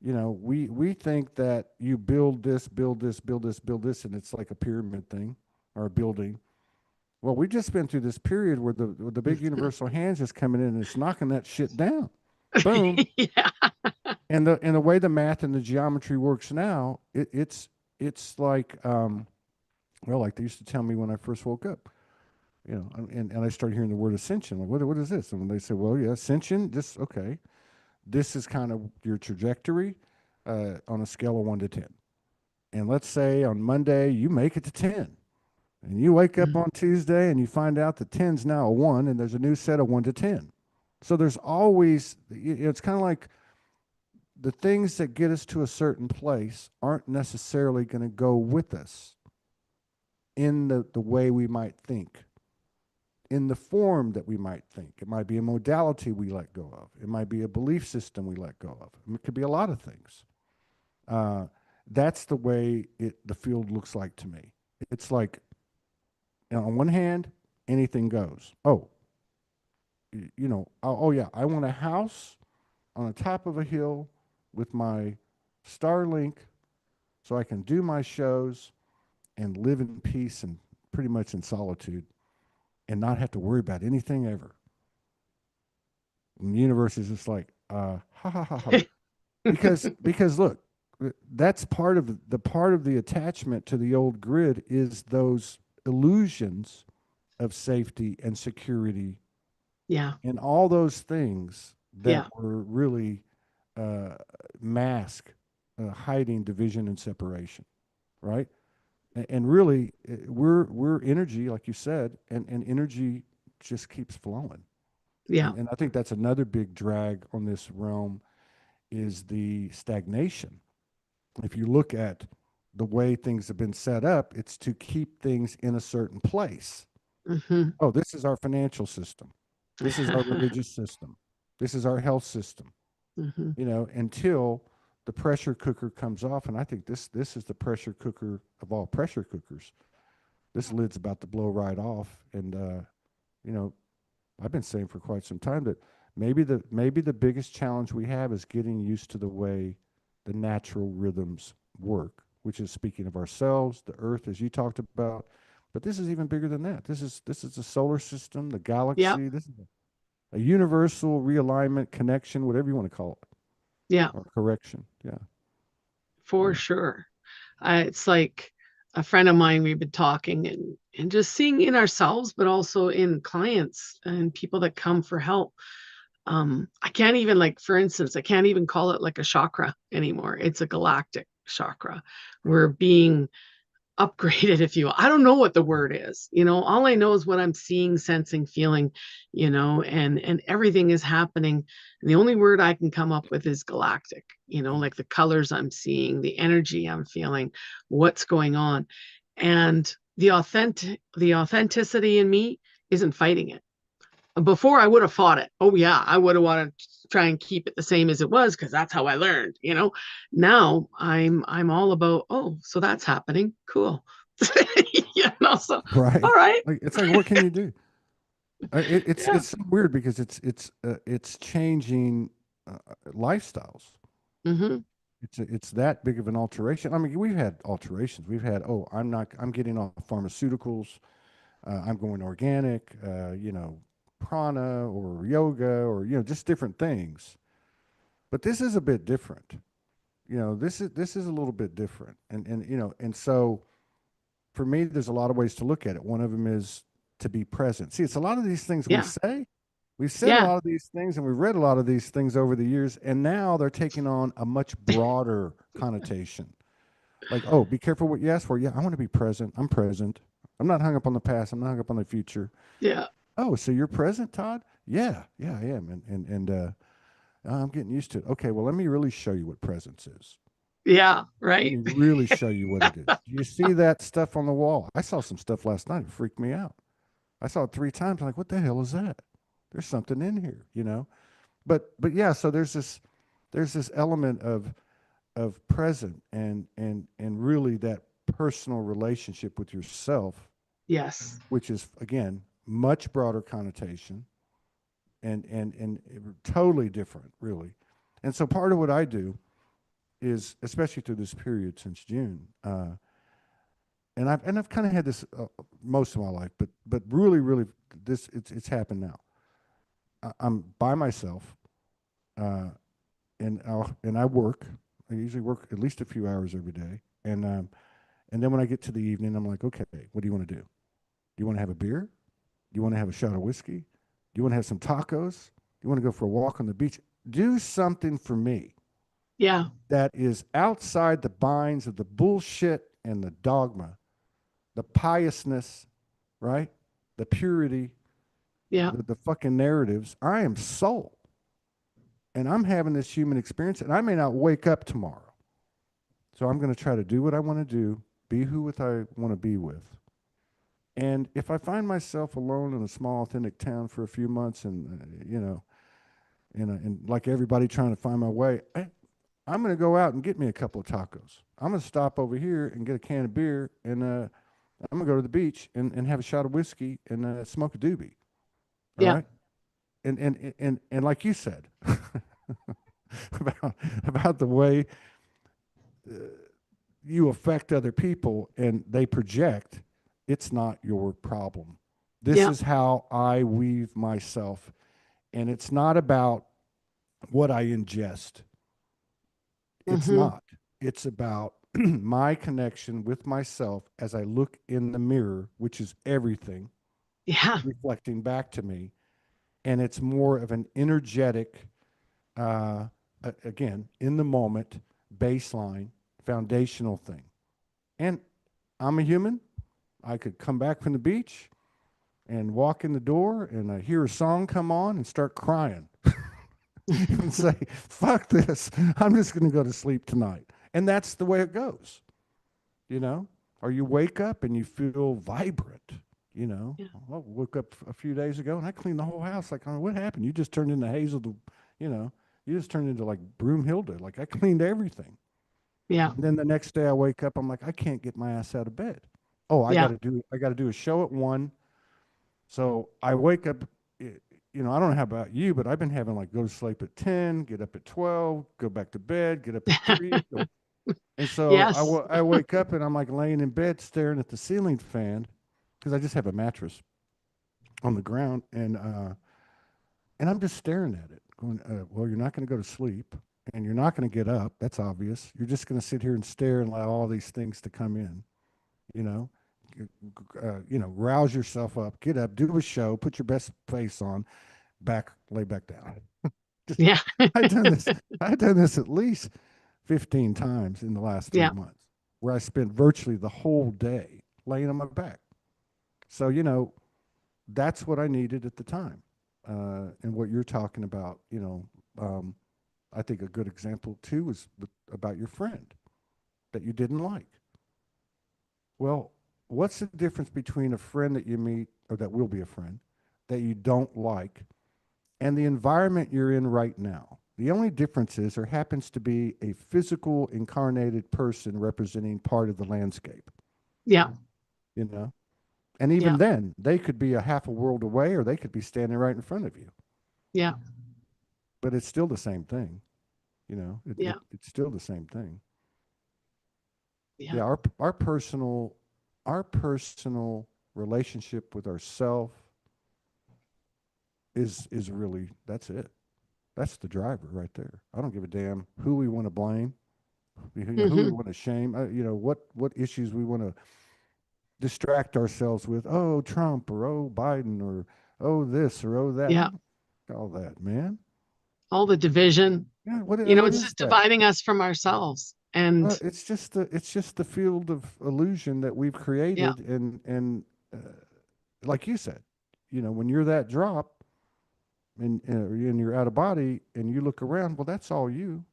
We think that you build this, build this, build this, build this, and it's like a pyramid thing or a building. Well, we just been through this period where the big universal hands is coming in and it's knocking that shit down. Boom. Yeah. And the way the math and the geometry works now, it's like well, like they used to tell me when I first woke up. And I started hearing the word ascension. Like, what is this? And when they say, well, yeah, ascension, just okay. This is kind of your trajectory on a scale of 1 to 10. And let's say on Monday you make it to 10. And you wake up on Tuesday and you find out that 10's now a 1 and there's a new set of 1 to 10. So there's always, it's kind of like the things that get us to a certain place aren't necessarily going to go with us in the way we might think, in the form that we might think. It might be a modality we let go of. It might be a belief system we let go of. It could be a lot of things. Uh, that's the way the field looks like to me. It's like, on one hand, anything goes. Oh, oh yeah, I want a house on the top of a hill with my Starlink so I can do my shows and live in peace and pretty much in solitude and not have to worry about anything ever. And the universe is just like, ha ha ha ha. Because look, that's part of the attachment to the old grid is those illusions of safety and security Yeah. and all those things that Yeah. were really uh, mask hiding division and separation, right? And really, we're energy, like you said, and energy just keeps flowing. Yeah. And I think that's another big drag on this realm is the stagnation. If you look at the way things have been set up, it's to keep things in a certain place. Mm-hmm. Oh, this is our financial system. This is our religious system. This is our health system. Mm-hmm. Until the pressure cooker comes off, and I think this is the pressure cooker of all pressure cookers. This lid's about to blow right off, and you know, I've been saying for quite some time that maybe the biggest challenge we have is getting used to the way the natural rhythms work, which is speaking of ourselves, the earth, as you talked about. But this is even bigger than that. This is the solar system, the Yeah. galaxy. This is a universal realignment, connection, whatever you want to call it, Yeah. or correction. Yeah, For yeah, sure. It's like a friend of mine, we've been talking and just seeing in ourselves, but also in clients and people that come for help. I can't even, like, for instance, I can't even call it like a chakra anymore. It's a galactic chakra. We're being upgraded, if you will. I don't know what the word is. All I know is what I'm seeing, sensing, feeling, and everything is happening. And the only word I can come up with is galactic, like the colors I'm seeing, the energy I'm feeling, what's going on. And the authenticity in me isn't fighting it. Before I would have fought it. Oh yeah, I would have wanted to try and keep it the same as it was because that's how I learned. Now I'm all about, oh, so that's happening. Cool. So right. all right. Like it's like, what can you do? It's Yeah. it's so weird because it's changing lifestyles. Mm-hmm. It's that big of an alteration. I mean, we've had alterations. We've had, oh, I'm getting off pharmaceuticals. I'm going organic. Prana or yoga or just different things. But this is a bit different. This is a little bit different. And so for me, there's a lot of ways to look at it. One of them is to be present. See, it's a lot of these things we Yeah. say. We've said a Yeah. lot of these things and we've read a lot of these things over the years, and now they're taking on a much broader connotation. Like, oh, be careful what you ask for. Yeah, I want to be present. I'm present. I'm not hung up on the past. I'm not hung up on the future. Yeah. Oh, so you're present, Todd? Yeah, yeah, I am. And I'm getting used to it. Okay, well, let me really show you what presence is. Yeah. Let Right. me really show you what it is. Do you see that stuff on the wall? I saw some stuff last night. It freaked me out. I saw it 3 times. I'm like, what the hell is that? There's something in here, you know? But yeah, so there's this element of present and really that personal relationship with yourself, Yes. which is again much broader connotation and totally different, really. And so part of what I do is, especially through this period since June, and I've kind of had this most of my life, but really this it's happened now. I'm by myself, uh, and I work. I usually work at least a few hours every day, and then when I get to the evening, I'm like, okay, what do you want to do? Do you want to have a beer? Do you want to have a shot of whiskey? Do you want to have some tacos? Do you want to go for a walk on the beach? Do something for me Yeah. that is outside the binds of the bullshit and the dogma, the piousness, right? The purity, Yeah. the fucking narratives. I am soul. And I'm having this human experience, and I may not wake up tomorrow. So I'm going to try to do what I want to do, be who with I want to be with. And if I find myself alone in a small, authentic town for a few months, and and like everybody trying to find my way, I'm going to go out and get me a couple of tacos. I'm going to stop over here and get a can of beer, and I'm going to go to the beach and have a shot of whiskey and smoke a doobie. All Yeah. right, and like you said about the way you affect other people and they project, it's not your problem. This Yeah. is how I weave myself. And it's not about what I ingest. It's Mm-hmm. not. It's about my connection with myself as I look in the mirror, which is everything Yeah. reflecting back to me. And it's more of an energetic, uh, again, in the moment, baseline, foundational thing. And I'm a human. I could come back from the beach and walk in the door and I hear a song come on and start crying and say, fuck this. I'm just going to go to sleep tonight. And that's the way it goes, you know? Or you wake up and you feel vibrant, you know? Yeah. I woke up a few days ago and I cleaned the whole house. Like, oh, what happened? You just turned into Hazel, you know? You just turned into like Broomhilda. Like, I cleaned everything. Yeah. And then the next day I wake up, I'm like, I can't get my ass out of bed. Oh, Yeah. I got to do a show at 1. So I wake up, I don't know how about you, but I've been having like go to sleep at 10, get up at 12, go back to bed, get up at 3. And so Yes. I wake up and I'm like laying in bed staring at the ceiling fan because I just have a mattress on the ground and I'm just staring at it going, well, you're not going to go to sleep and you're not going to get up. That's obvious. You're just going to sit here and stare and allow all these things to come in, you know? Rouse yourself up, get up, do a show, put your best face on, lay back down. Just Yeah. I've done this. I've done this at least 15 times in the last three Yeah. months, where I spent virtually the whole day laying on my back. So that's what I needed at the time, and what you're talking about. I think a good example too was about your friend that you didn't like. Well, what's the difference between a friend that you meet or that will be a friend that you don't like and the environment you're in right now? The only difference is there happens to be a physical incarnated person representing part of the landscape, Yeah. you know? And even Yeah. then, they could be a half a world away or they could be standing right in front of you. Yeah. But it's still the same thing, you know? Yeah. It's still the same thing. Yeah. Yeah, our personal relationship with ourself is really, that's it. That's the driver right there. I don't give a damn who we want to blame, who we Hmm. want to shame, what issues we want to distract ourselves with. Oh, Trump or oh, Biden or oh, this or oh, that. Yeah. All that, man. All the division, Yeah, what it's is just that? dividing us from ourselves. And It's just the field of illusion that we've yeah, created, and uh, like you said, when you're that drop and you're out of body and you look around, well, that's all you.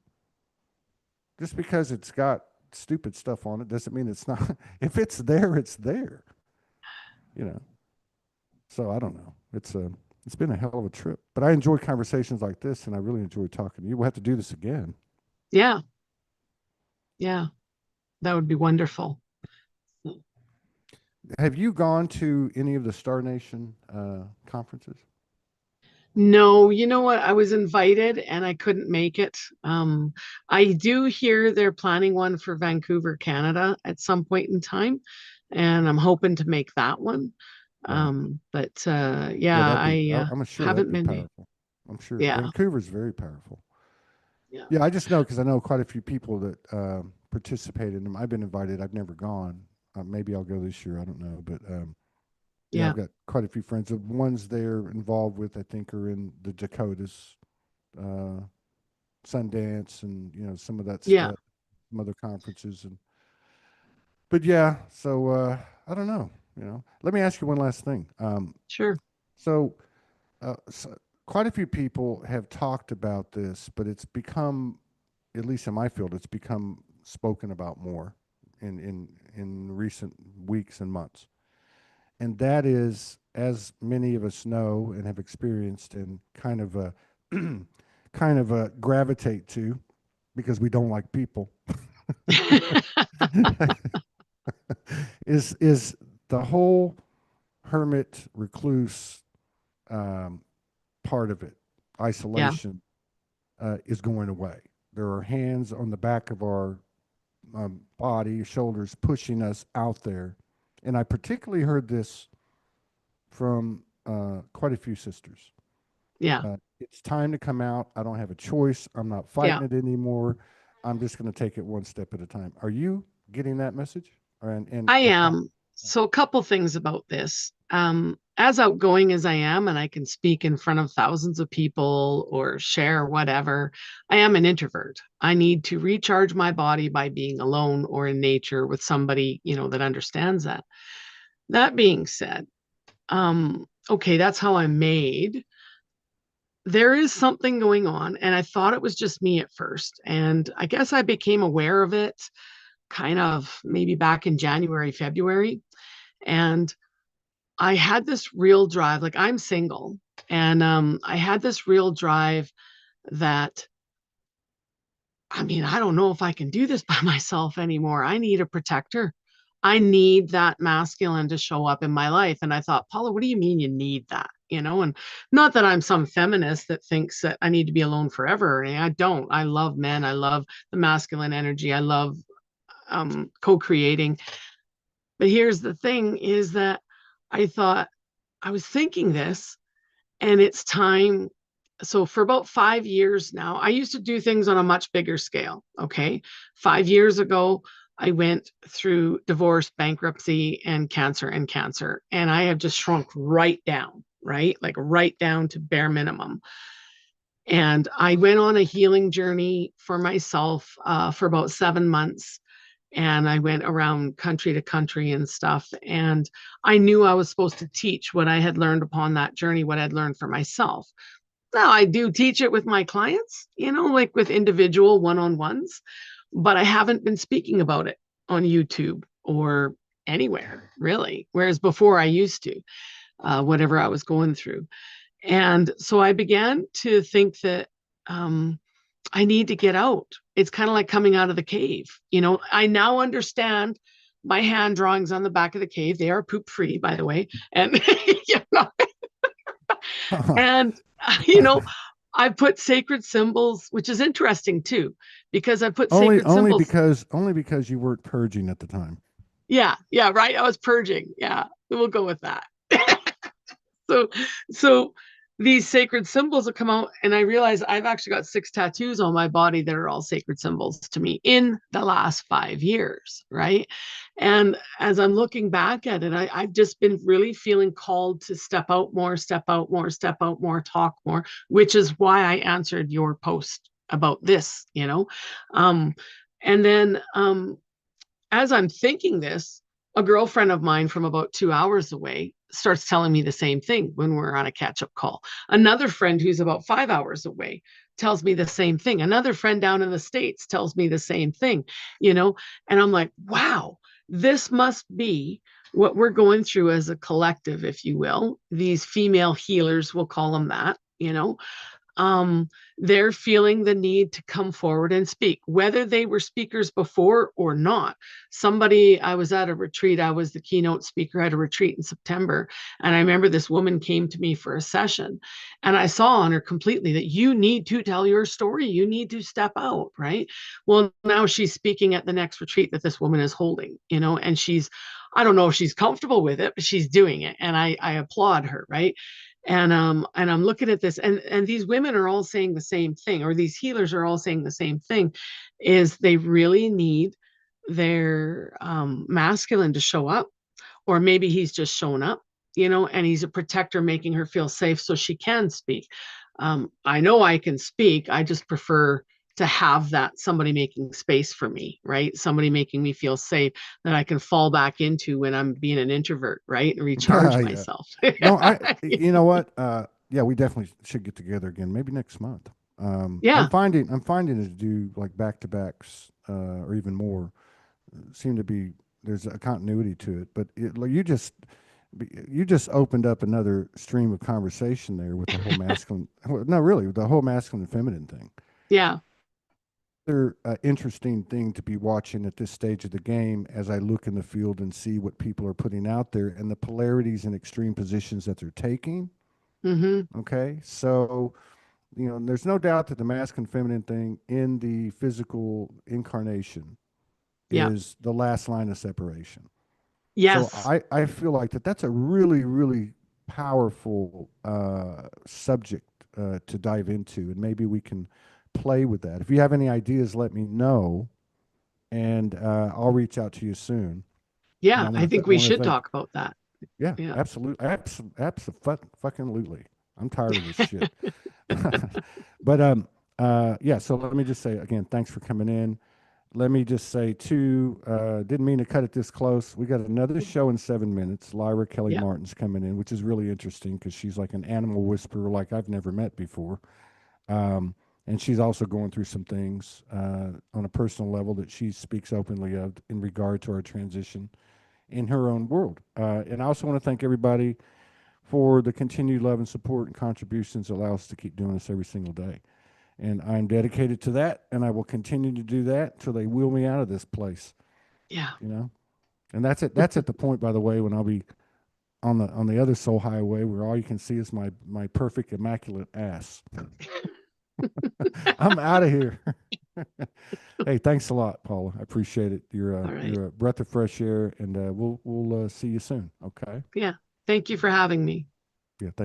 Just because it's got stupid stuff on it doesn't mean it's not. If it's there, it's there. You know. So I don't know. It's been a hell of a trip, but I enjoy conversations like this, and I really enjoy talking to you. We'll have to do this again. yeah, yeah, that would be wonderful. Have you gone to any of the Star Nation conferences? No, you know what? I was invited and I couldn't make it. I do hear they're planning one for Vancouver, Canada at some point in time, and I'm hoping to make that one. Right. But Yeah, yeah, I I'm sure that'd haven't be been to. powerful. I'm sure Yeah, Vancouver's very powerful. yeah, Yeah, I just know because I know quite a few people that participate in them. I've been invited. I've never gone. Maybe I'll go this year. I don't know, but yeah, yeah, I've got quite a few friends. The ones they're involved with, I think, are in the Dakotas, uh, Sundance, and some of that yeah, stuff, some other conferences, and but yeah. So I don't know. Let me ask you one last thing. sure. So, so quite a few people have talked about this, but it's become, at least in my field, it's become spoken about more in recent weeks and months. And that is, as many of us know and have experienced and kind of gravitate to, because we don't like people, is the whole hermit recluse um, part of it, Yeah, isolation, is going away. There are hands on the back of our body, shoulders pushing us out there. And I particularly heard this from quite a few sisters. yeah, It's time to come out. I don't have a choice. I'm not yeah. fighting it anymore. I'm just going to take it one step at a time. Are you getting that message? And I the am. So a couple things about this. As outgoing as I am, and I can speak in front of thousands of people or share whatever, I am an introvert. I need to recharge my body by being alone or in nature with somebody, that understands that. That being said, okay, that's how I'm made. There is something going on, and I thought it was just me at first. And I guess I became aware of it kind of maybe back in January, February. And I had this real drive, like I'm single, and I had this real drive that, I mean, I don't know if I can do this by myself anymore. I need a protector. I need that masculine to show up in my life. And I thought, Paula, what do you mean you need that? And not that I'm some feminist that thinks that I need to be alone forever. And I don't. I love men. I love the masculine energy. I love co-creating. But here's the thing is that I thought, I was thinking this, and it's time. So for about 5 years now, I used to do things on a much bigger scale. Okay. 5 years ago, I went through divorce, bankruptcy, and cancer and cancer. And I have just shrunk right down, right? Like right down to bare minimum. And I went on a healing journey for myself for about 7 months. And I went around country to country and stuff. And I knew I was supposed to teach what I had learned upon that journey, what I'd learned for myself. Now, I do teach it with my clients, like with individual one on ones, but I haven't been speaking about it on YouTube or anywhere really. Whereas before I used to, whatever I was going through. And so I began to think that I need to get out. It's kind of like coming out of the cave. I now understand my hand drawings on the back of the cave. They are poop free, by the way. And, you know, and, you know, I put sacred symbols, which is interesting too, because I put only sacred only symbols. because only because you weren't purging at the time. Yeah. Yeah. Right. I was purging. Yeah. We'll go with that. So, so these sacred symbols will come out, and I realize I've actually got 6 tattoos on my body that are all sacred symbols to me in the last 5 years, right? And as I'm looking back at it, I've just been really feeling called to step out more, step out more, step out more, talk more, which is why I answered your post about this, um, and then as I'm thinking this, a girlfriend of mine from about 2 hours away starts telling me the same thing when we're on a catch up call. Another friend who's about 5 hours away tells me the same thing. Another friend down in the States tells me the same thing, and I'm like, wow, this must be what we're going through as a collective, if you will. These female healers, we'll call them that, um, they're feeling the need to come forward and speak, whether they were speakers before or not. I was at a retreat, I was the keynote speaker at a retreat in September. And I remember this woman came to me for a session, and I saw on her completely that you need to tell your story. You need to step out, right? Well, now she's speaking at the next retreat that this woman is holding, and I don't know if she's comfortable with it, but she's doing it. And I applaud her, right? And I'm looking at this, and these women are all saying the same thing, or these healers are all saying the same thing, is they really need their masculine to show up, or maybe he's just shown up, and he's a protector making her feel safe so she can speak. I know I can speak, I just prefer to have that somebody making space for me, right? Somebody making me feel safe that I can fall back into when I'm being an introvert, right? And recharge Yeah. myself. No, you know what? Yeah, we definitely should get together again, maybe next month. Yeah. I'm finding to do like back to backs, or even more. Seem to be there's a continuity to it, but like, you just opened up another stream of conversation there with the whole masculine. No, really, the whole masculine and feminine thing. Yeah. Another interesting thing to be watching at this stage of the game as I look in the field and see what people are putting out there and the polarities and extreme positions that they're taking. Mm-hmm. Okay, so there's no doubt that the masculine feminine thing in the physical incarnation Yeah. is the last line of separation. So Yes. I feel like that's a really, really powerful subject to dive into, and maybe we can play with that. If you have any ideas, let me know, and I'll reach out to you soon. And Yeah. I think I we want to should thank. talk about that. Yeah, Yeah. absolutely, absolutely. I'm tired of this shit. But yeah. So let me just say again, thanks for coming in. Let me just say too, didn't mean to cut it this close. We got another show in 7 minutes. Lyra Kelly Yeah. Martin's coming in, which is really interesting because she's like an animal whisperer, like I've never met before. Um, and she's also going through some things on a personal level that she speaks openly of in regard to our transition in her own world. And I also want to thank everybody for the continued love and support and contributions that allow us to keep doing this every single day. And I'm dedicated to that, and I will continue to do that until they wheel me out of this place. Yeah. You know, and that's it. That's at the point, by the way, when I'll be on the other soul highway, where all you can see is my perfect, immaculate ass. I'm out of here. Hey, thanks a lot, Paula. I appreciate it. All right. You're a breath of fresh air, and we'll see you soon. Okay. Yeah. Thank you for having me. Yeah. Thank